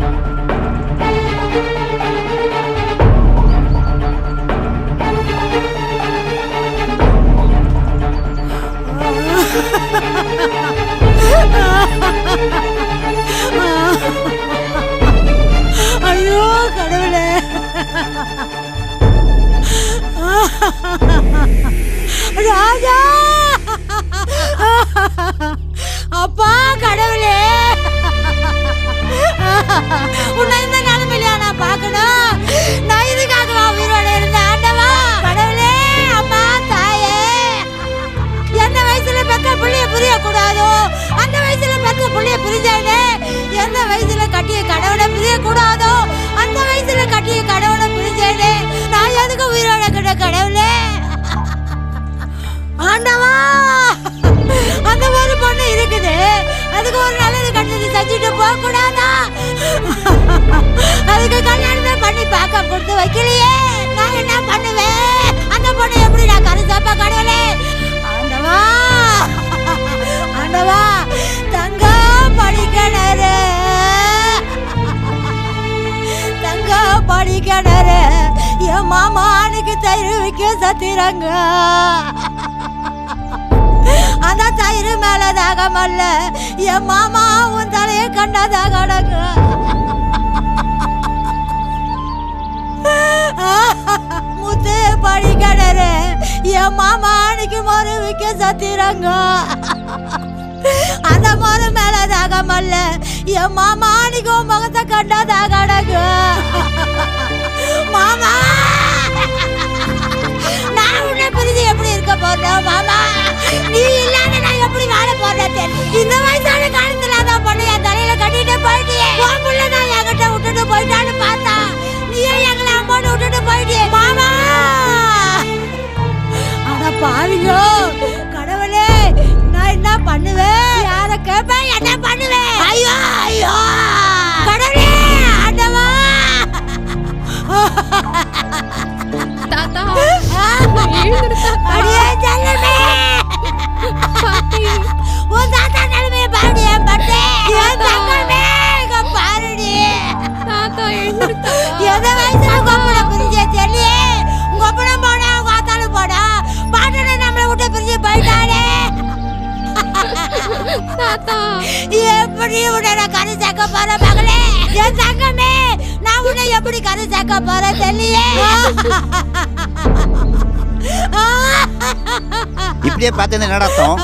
ஐயோ கடவுளே, ராஜா, அப்பா கடவுளே, உன்னை இந்த நிலைமையில நான் பார்க்கணும். நான் இதுக்காக உயிரோட இருந்த ஆண்டவா கடவுளே. அம்மா தாயே, எந்த வயசுல பெக்க புள்ளிய புரியக்கூடாதோ அந்த வயசுல பெக்க புள்ளிய புரிஞ்சானே. எந்த வயசுல கட்டிய கடவுளை புரியக்கூடாதோ அந்த வயசுல கட்டிய கடவுளை புரிஞ்சானே. நான் எதுக்கு உயிரோட கிட்ட கடவுளே? ஆண்டவா, அந்த ஒரு பொண்ணு இருக்குது, அதுக்கு ஒரு நல்லது கண்டது செஞ்சுட்டு போக கூடாதா? அதுக்கு கல்யாணமே பண்ணி பார்க்க கொடுத்து வைக்கலையே, நான் என்ன பண்ணுவேன்? அந்த பொண்ணு எப்படி நான் கருசாப்பா கடவுளே? ஆண்டவா, ஆண்டவா, தங்க படிக்கணரு, தங்க படிக்கணரு, என் மாமானுக்கு தயிர் வைக்க சத்திரங்க. அந்த தயிர் மேல தாகமல்ல, என் மாமா உன் தலையை கண்டதாக அடங்க. முத்து படிக்கணரு, என் மாமா அன்னைக்கு மறு வைக்க சத்திரங்க. அந்த மறு மேல தாகமல்ல, என் மாமா அன்னைக்கு உன் முகத்தை கண்டதாக அடங்க. மாமா, நான் உன்னை பிரிஞ்சு எப்படி இருக்க போறேன் மாமா? நீ இல்லாத நான் எப்படி வாழ போறேன்? இந்த வயசான காலத்துல அந்த பொண்ணு என் தலையில கட்டிட்டு போயிட்டியே. உன் புள்ள நான் என்கிட்ட விட்டுட்டு போயிட்டான்னு பார்த்தா நீயே எங்களை அம்மாட்டு விட்டுட்டு போயிட்டியே மாமா. ஆனா பாவிங்க கடவுளே, நான் என்ன பண்ணுவேன்? யார கேட்பேன்? என்ன பண்ணுவேன்? ஐயோ ஐயோ கடவுளே, ஆண்டவா. தாத்தா அடியே செல்லமே, உன் தாத்தா நிலைமைய பாருடி, என் பட்டே, என் தங்கமே, இங்க பாருடி. தாத்தா எழுந்திருக்கா? எந்த வயசுல உங்க அப்பனை பிரிஞ்சே தெரியலையே. உங்க அப்பனை போனா உங்க ஆத்தாலும் போனா, பாட்டனை நம்மளை விட்டு பிரிஞ்சு போயிட்டானே. தாத்தா எப்படி உன்னை நான் கரு சேர்க்க போற மகளே? என் தங்கமே, நான் உன்னை எப்படி கரு சேர்க்க போற தெரியலையே. இப்படியே பார்த்தேன் நடத்தம்.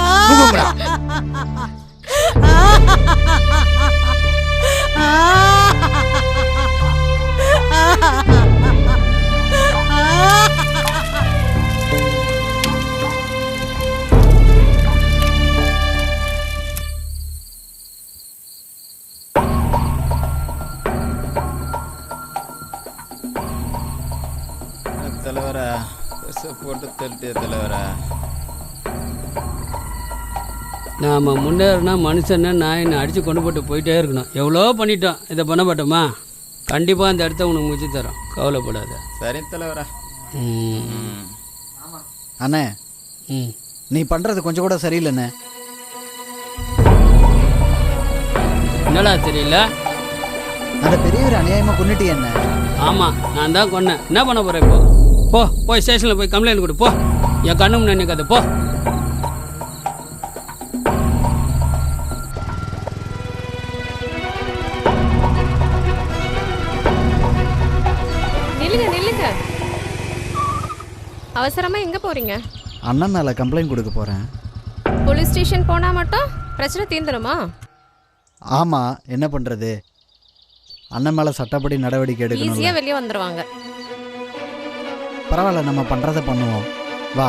தலைவர போட்டு தள்ளிட்டு தலைவர. நாம் முன்னேறினா மனுஷனை நான் அடித்து கொண்டு போட்டு போயிட்டே இருக்கணும். எவ்வளோ பண்ணிட்டோம், இதை பண்ண மாட்டோமா? கண்டிப்பாக அந்த இடத்த உனக்கு முடிச்சு தரோம், கவலைப்படாத. சரி தலைவர. அண்ணே நீ பண்ணுறது கொஞ்சம் கூட சரியில்லைண்ணே. என்னடா தெரியல? அந்த பெரியவர் அநியாயமாக கொண்டுட்டு என்ன? ஆமாம், நான் தான் கொன்னேன். என்ன பண்ண போகிறேன் இப்போ? போய் ஸ்டேஷனில் போய் கம்ப்ளைண்ட் கொடு. போ, என் கண்ணு முன்னாடி நிற்காத. போ. நில்லுங்க. அவசரமா எங்க போறீங்க? அண்ணன் மேலே கம்ப்ளைண்ட் கொடுக்க போகிறேன். போலீஸ் ஸ்டேஷன் போனா மட்டும் பிரச்சனை தீர்ந்துருமா? ஆமாம், என்ன பண்ணுறது? அண்ணன் மேலே சட்டப்படி நடவடிக்கை எடுக்கணும். ஈஸியாக வெளியே வந்துடுவாங்க. பரவாயில்ல, நம்ம பண்ணுறதை பண்ணுவோம். வா.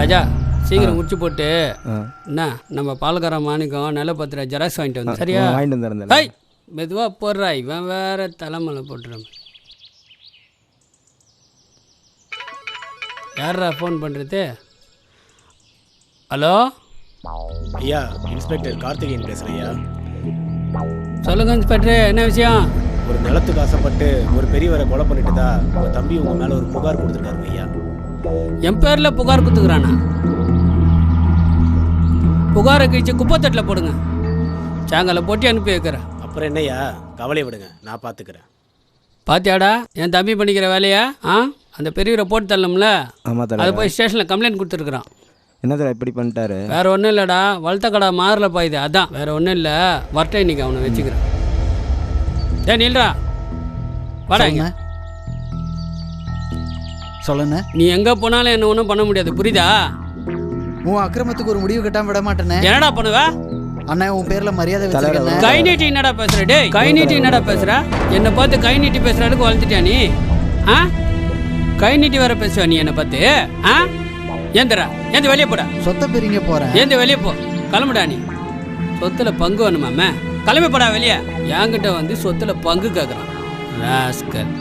ராஜா, சீக்கிரம் முடிச்சு போட்டு என்ன நம்ம பாலக்கார மாணிக்கம் நல்ல பத்திர ஜெராக்ஸ் வாங்கிட்டு வந்து. சரியா? வாங்கிட்டு வந்துடுறேன். மெதுவாக போடுறா, இவன் வேற தலைமலை போட்டுறான். யாரா ஃபோன் பண்ணுறது? ஹலோ ஐயா, இன்ஸ்பெக்டர் கார்த்திகேயன் பேசுகிறேன் ஐயா. சொல்லுங்க இன்ஸ்பெக்டர், என்ன விஷயம்? ஒரு நிலத்துக்கு ஆசைப்பட்டு ஒரு பெரியவரை கொலை பண்ணிட்டுதா உங்கள் தம்பி உங்கள் மேலே ஒரு புகார் கொடுத்துருக்காருங்க ஐயா. என் பேரில் புகார் கொடுத்துக்கிறானா? புகாரை கழிச்சு குப்பத்தட்டில் போடுங்க, சாங்கலை போட்டி அனுப்பி வைக்கிறேன். அப்புறம் என்னய்யா, கவலையை விடுங்க, நான் பார்த்துக்கிறேன். பாத்தியாடா என் தம்பி பண்ணிக்கிற வேலையா? அந்த பெரியவரை போட்டு தள்ளணும்ல, அதை போய் ஸ்டேஷனில் கம்ப்ளைண்ட் கொடுத்துருக்குறான். என்ன தடவை இப்படி பண்ணிட்டாரு? வேற ஒன்றும் இல்லைடா, வளர்த்த கடை மாறல பாயுது, அதான். வேற ஒன்றும் இல்லை, வரட்டேன் இன்னைக்கு அவனை வச்சுக்கிறேன். நீல்ரா, வாடா இங்க. சொல்லுண்ணே. நீ எங்கே போனாலும் என்ன ஒன்றும் பண்ண முடியாது, புரியுதா? உன் அக்கிரமத்துக்கு ஒரு முடிவு கட்டாம விட மாட்டேனே. என்னடா பண்ணுவ? அண்ணா, உன் பேர்ல மரியாதை வச்சிருக்கேன். கை நீட்டி என்னடா பேசுற? டேய், கை நீட்டி என்னடா பேசுற? என்னை பார்த்து கை நீட்டி பேசுறதுக்கு வளர்த்துட்டியா நீ? கை நீட்டி வர பேசுவ நீ என்னை பார்த்து? ஏந்திரா, ஏந்து வெளியே போடா. சொத்தை பிரிங்க போறேன். ஏந்து வெளியே போ, கிளம்புடா. நீ சொத்துல பங்கு வேணுமாமே, கிளம்பி போடா வெளியே. என்கிட்ட வந்து சொத்துல பங்கு கேட்குறான் ராஸ்கல்.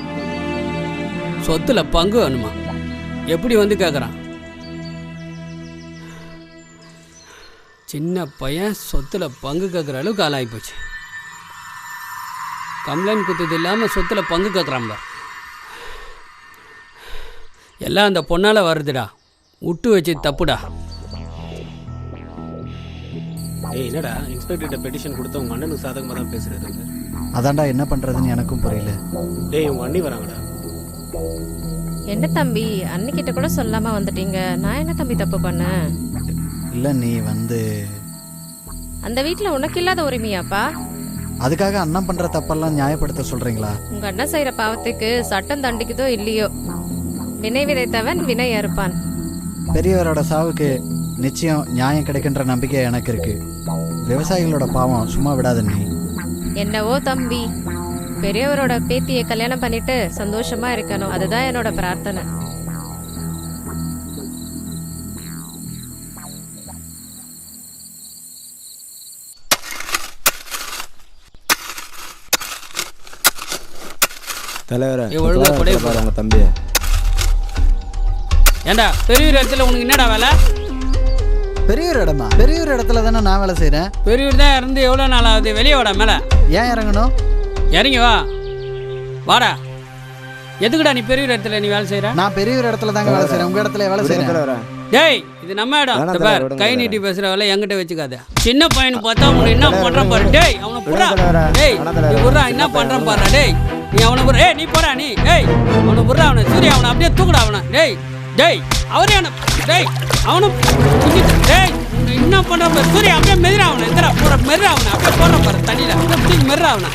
சொத்துல பங்கு வேணுமா? எப்படி வந்து கேட்குறான்? சின்ன பையன் சொத்துல பங்கு கேட்குற அளவுக்கு ஆளாகி போச்சு. கம்ப்ளைண்ட் கொடுத்தது இல்லாமல் சொத்துல பங்கு கேட்குறான் பார். எல்லாம் அந்த பொண்ணால் வருதுடா, விட்டு வச்சு தப்புடா. ஏய், என்னடா இன்ஸ்பெக்டர்கிட்ட பெட்டிஷன் கொடுத்த உங்கள் அண்ணனுக்கு சாதகமாக தான் பேசுகிறது. அதான்டா என்ன பண்ணுறதுன்னு எனக்கும் புரியல. டேய், உங்கள் அண்ணி வராங்கடா. என்ன தம்பி, அன்னிக்கிட்ட கூட சொல்லாமல் வந்துட்டீங்க. நான் என்ன தம்பி தப்பு பண்ணேன்? இல்லை, நீ வந்து அந்த வீட்டில் உனக்கு இல்லாத உரிமையாப்பா? அதுக்காக அண்ணன் பண்ணுற தப்பெல்லாம் நியாயப்படுத்த சொல்கிறீங்களா? உங்கள் அண்ணன் செய்கிற பாவத்துக்கு சட்டம் தண்டிக்குதோ இல்லையோ, வினை விதைத்தவன் வினை அறுப்பான். பெரியவரோட சாவுக்கு நிச்சயம் நியாயம் கிடைக்கின்ற நம்பிக்கை எனக்கு இருக்கு. விவசாயிகளோட பாவம் சும்மா விடாத நீ. என்னவோ தம்பி, பெரியவரோட பேத்தியை கல்யாணம் பண்ணிட்டு சந்தோஷமா இருக்கணும், அதுதான் என்னோட பிரார்த்தனை. தலைவர உங்க தம்பி. ஏண்டா பெரியவர் இடத்துல உனக்கு என்னடா வேலை? பெரியவர் இடமா? பெரியவர் இடத்துல தானே நான் வேலை செய்கிறேன். பெரியவர் தான் இறந்து எவ்வளோ நாள் ஆகுது? வெளியே வாடா மேலே. ஏன் இறங்கணும்? இறங்கி வா, வாடா. எதுக்குடா நீ பெரியவர் இடத்துல நீ வேலை செய்கிற? நான் பெரியவர் இடத்துல தாங்க வேலை செய்கிறேன், உங்கள் இடத்துல வேலை செய்கிறேன். டேய், இது நம்ம இடம் பார். கை நீட்டி பேசுகிற வேலை என்கிட்ட வச்சுக்காத. சின்ன பையனு பார்த்தா உனக்கு என்ன பண்ணுறான் பாரு. டேய், அவனை புறா. டேய், நீ புறா என்ன பண்ணுறான் பாரு. டேய், நீ அவனை புறா. நீ போடா நீ. டேய், அவனை புறா. அவனை சூரிய அவனை அப்படியே தூக்குடா அவனை. டேய் டேய், அவரே அவனை. டேய், அவனை. டேய், என்ன பண்ணுறான் பாரு. சூரிய அப்படியே மெதிரா அவனை. எந்திரா போற மெதிரா அவனை. அப்படியே போடுற பாரு தண்ணியில். அப்படியே மெதிரா அவனை.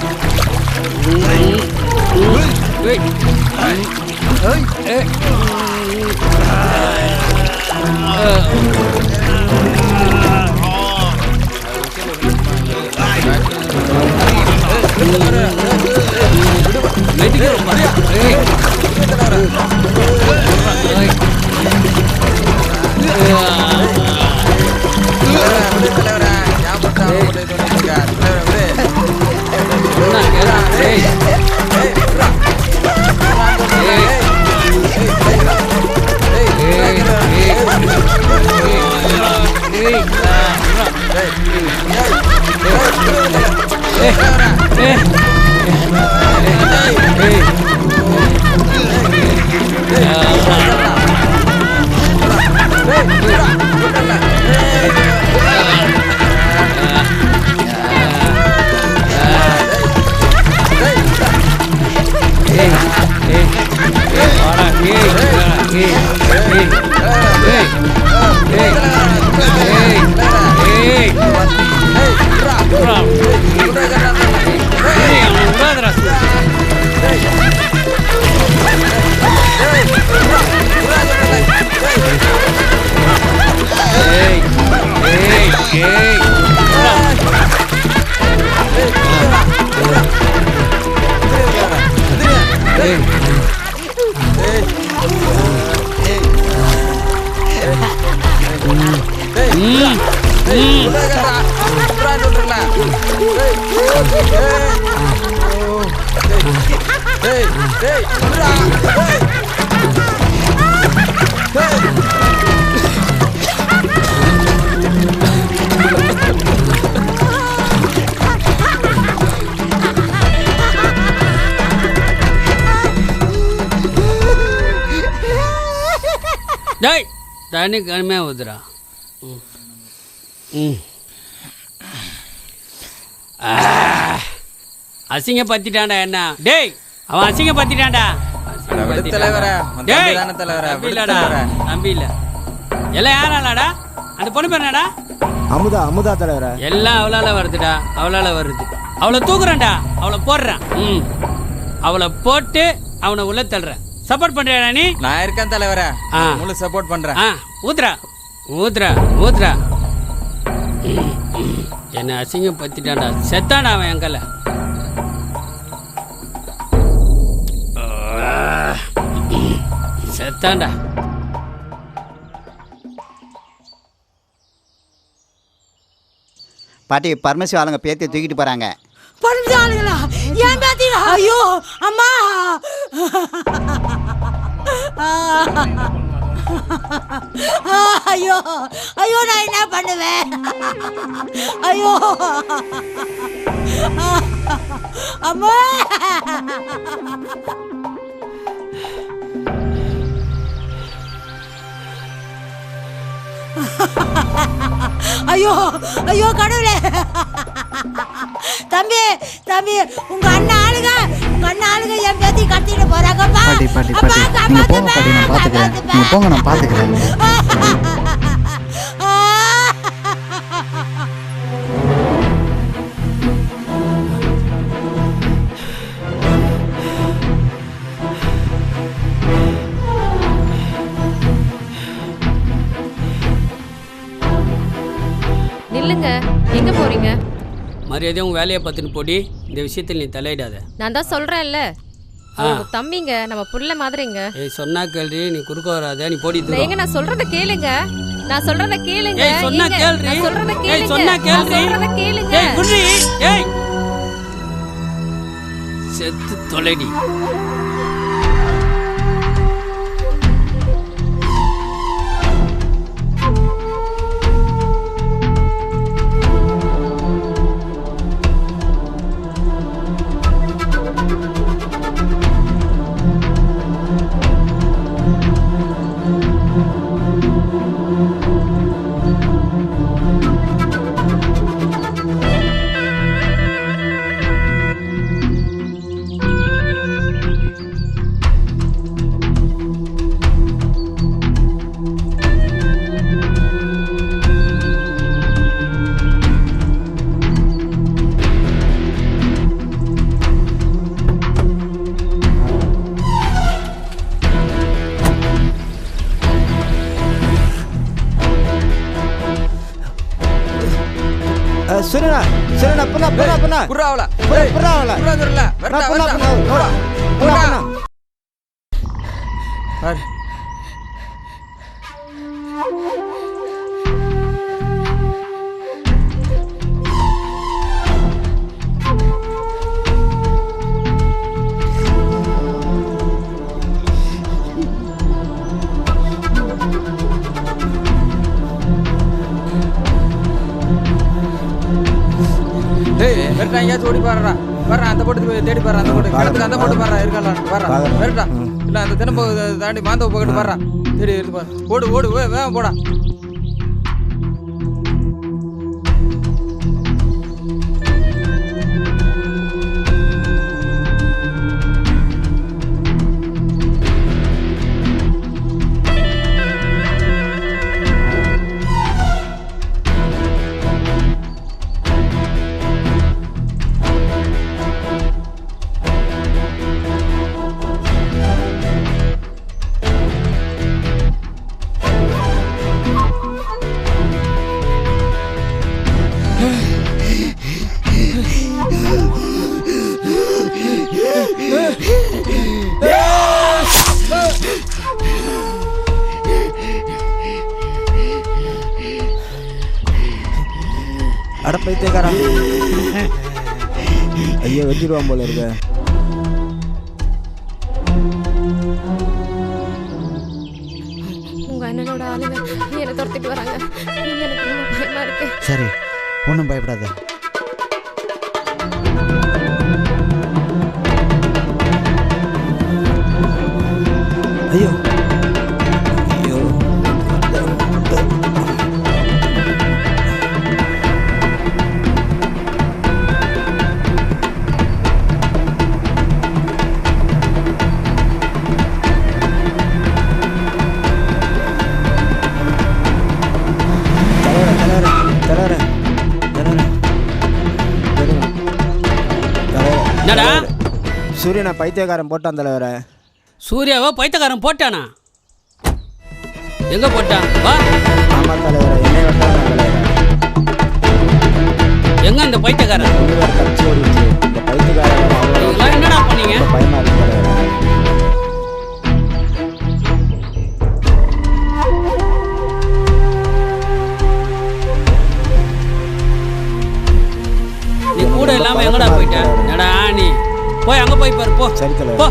டேய் தண்ணி கம்மியாக ஊத்துறா. அசிங்க பத்திட்டான்டா என்ன? டேய் அவன் அசிங்க பத்திட்டான்டா. தம்பி இல்ல எல்லாம் யாராலடா? அந்த பொண்ணு பேர் என்னடா? அமுதா. அமுதா தலைவர. எல்லாம் அவளால வருதுடா, அவளால வருது. அவளை தூக்குறான்டா, அவளை போடுறான். அவளை போட்டு அவனை உள்ள தள்ளுறேன். சப்போர்ட் பண்றியா நீ? நான் இருக்கேன் தலைவரே, முழு சப்போர்ட் பண்றேன். ஊத்துறா ஊத்துறா ஊத்துறா. என்ன அசிங்கம் பத்திட்டான்டா, செத்தான்டா அவன் எங்கல. செத்தான்டா. பாட்டி பரமேஸ்வரி ஆளுங்க பேத்தி தூக்கிட்டு போறாங்க. பரமேஸ்வரி ஆளுங்களா? ஏன் பேத்தியா? ஐயோ அம்மா. ஐயோ ஐயோ நான் என்ன பண்ணுவேன்? ஐயோ அம்மா. ஐயோ ஐயோ கடவுளே. தம்பி தம்பி உங்க அண்ணன் ஆளுங்க என் பேத்தி கடத்திட்டு போறாங்கப்பா. பாட்டி பாட்டி பாட்டி நீங்க போங்க பாட்டி, நான் பாத்துக்கிறேன். நீங்க போங்க, நான் பாத்துக்கிறேன். நில்லுங்க, எங்க போறீங்க? மரியாதையும் உன் வேலையை பார்த்துன்னு போடி. இந்த விஷயத்தில் நீ தலையிடாத. நான் தான் சொல்றேன்ல, அவங்க தம்பிங்க, நம்ம புள்ள மாதிரிங்க. ஏய் சொன்னா கேள்றி, நீ குறுக்க வராத, நீ போடி. ஏங்க நான் சொல்றத கேளுங்க, நான் சொல்றத கேளுங்க. ஏய் சொன்னா கேள்றி, நான் சொல்றத கேளுங்க. ஏய் சொன்னா கேள்றி, நான் சொல்றத கேளுங்க. ஏய் குடி. ஏய் செத்து தொலைடி. சுரனா சுரனா புண்ணா புண்ணா புண்ணா புறாவல புறாவல புறாதுல புண்ணா புண்ணா புண்ணா பாரு. வெறுட்டா எங்கேயாச்சும் ஓடி பாடுறா வர்றா அந்த போட்டு தேடி பாடுறா அந்த போட்டு கிடத்துக்கு அந்த போட்டு பாடுறா இருக்கலாம் வர்றா வெறுட்டா இல்லை அந்த தினப்போ தாண்டி மாந்தவ போக்கிட்டு பாடுறா தேடி எடுத்து பாரு ஓடு ஓடு வேகம் போடா அட பைத்தியக்காரா ஐயோ வெட்டிடுவான் போல இருக்க. உங்க அண்ணனோட ஆளுங்க என்னை துரத்திட்டு வராங்க. எனக்கு ரொம்ப பயமா இருக்கு. சரி ஒன்றும் பயப்படாத. ஐயோ என்னடா சூரியனை பைத்தியக்காரன் போட்டான் தலைவர. சூர்யாவை பைத்தியக்காரன் போட்டானா? எங்க போட்டான்? வா. ஆமா தலைவர, என்னை வெட்டான் தலைவர. எங்க இந்த பைத்தியக்காரன்? தப்பிச்சு ஓடிச்சு. இந்த பைத்தியக்காரன் என்னடா பண்ணீங்க? பயமா இருக்கு தலைவர. நீ கூட இல்லாம எங்கடா போயிட்ட? என்னடா நீ போய் அங்க போய் பாரு போ. சரி தலைவர். போ.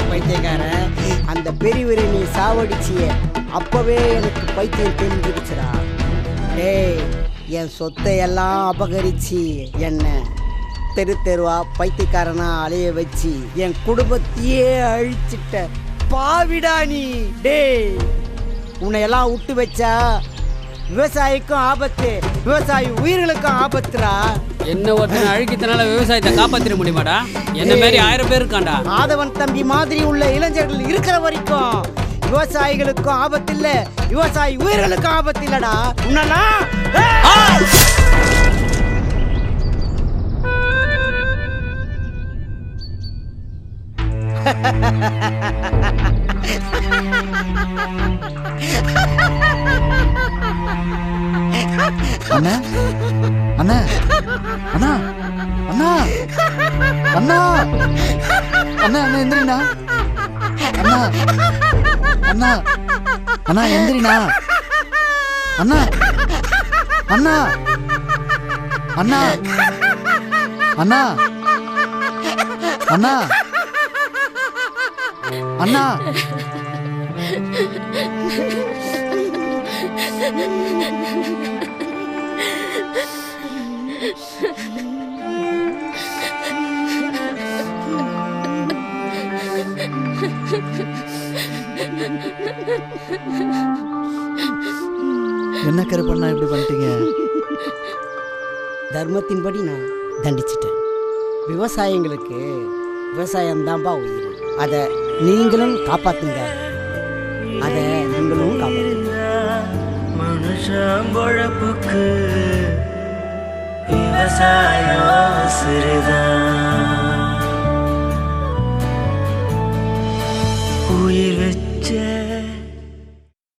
பைத்தியக்காரன் அந்த பெரியவரை நீ சாவடிச்சிய அப்பவே எனக்கு பைத்தியம் தெரிஞ்சிருச்சுடா. டேய் என் சொத்தை எல்லாம் அபகரிச்சு என்ன தெரு தெருவா பைத்தியக்காரனா அலைய வச்சு என் குடும்பத்தையே அழிச்சிட்ட பாவிடா நீ. டேய் உன்னை எல்லாம் விட்டு வச்சா விவசாயிக்கும் ஆபத்து, விவசாயி உயிர்களுக்கும் ஆபத்துடா. என்ன ஒருத்தனை அழுக்கித்தனால விவசாயத்தை காப்பாத்திர முடியுமாடா? என்ன மாதிரி 1000 பேர் இருக்காண்டா. ஆதவன் தம்பி மாதிரி உள்ள இளைஞர்கள் இருக்கிற வரைக்கும் விவசாயிகளுக்கும் ஆபத்து இல்ல, விவசாயி உயிர்களுக்கும் ஆபத்து இல்லடா. உன்னெல்லாம் அண்ணா அண்ணா அண்ணா அண்ணா அண்ணா அண்ணா அண்ணா எந்திரிண்ணா. அண்ணா அண்ணா அண்ணா எந்திரிண்ணா. அண்ணா அண்ணா அண்ணா அண்ணா அண்ணா அண்ணா என்ன கருப்பண்ணா இப்படி பண்ணிட்டீங்க? தர்மத்தின்படி நான் தண்டிச்சிட்டேன். விவசாயிங்களுக்கு விவசாயம்தான்ப்பா உயிர். அதை நீங்களும் காப்பாத்துங்க. அதை நீங்களும் காப்பாத்துங்க. மனுஷன் பொழப்புக்கு விவசாயம்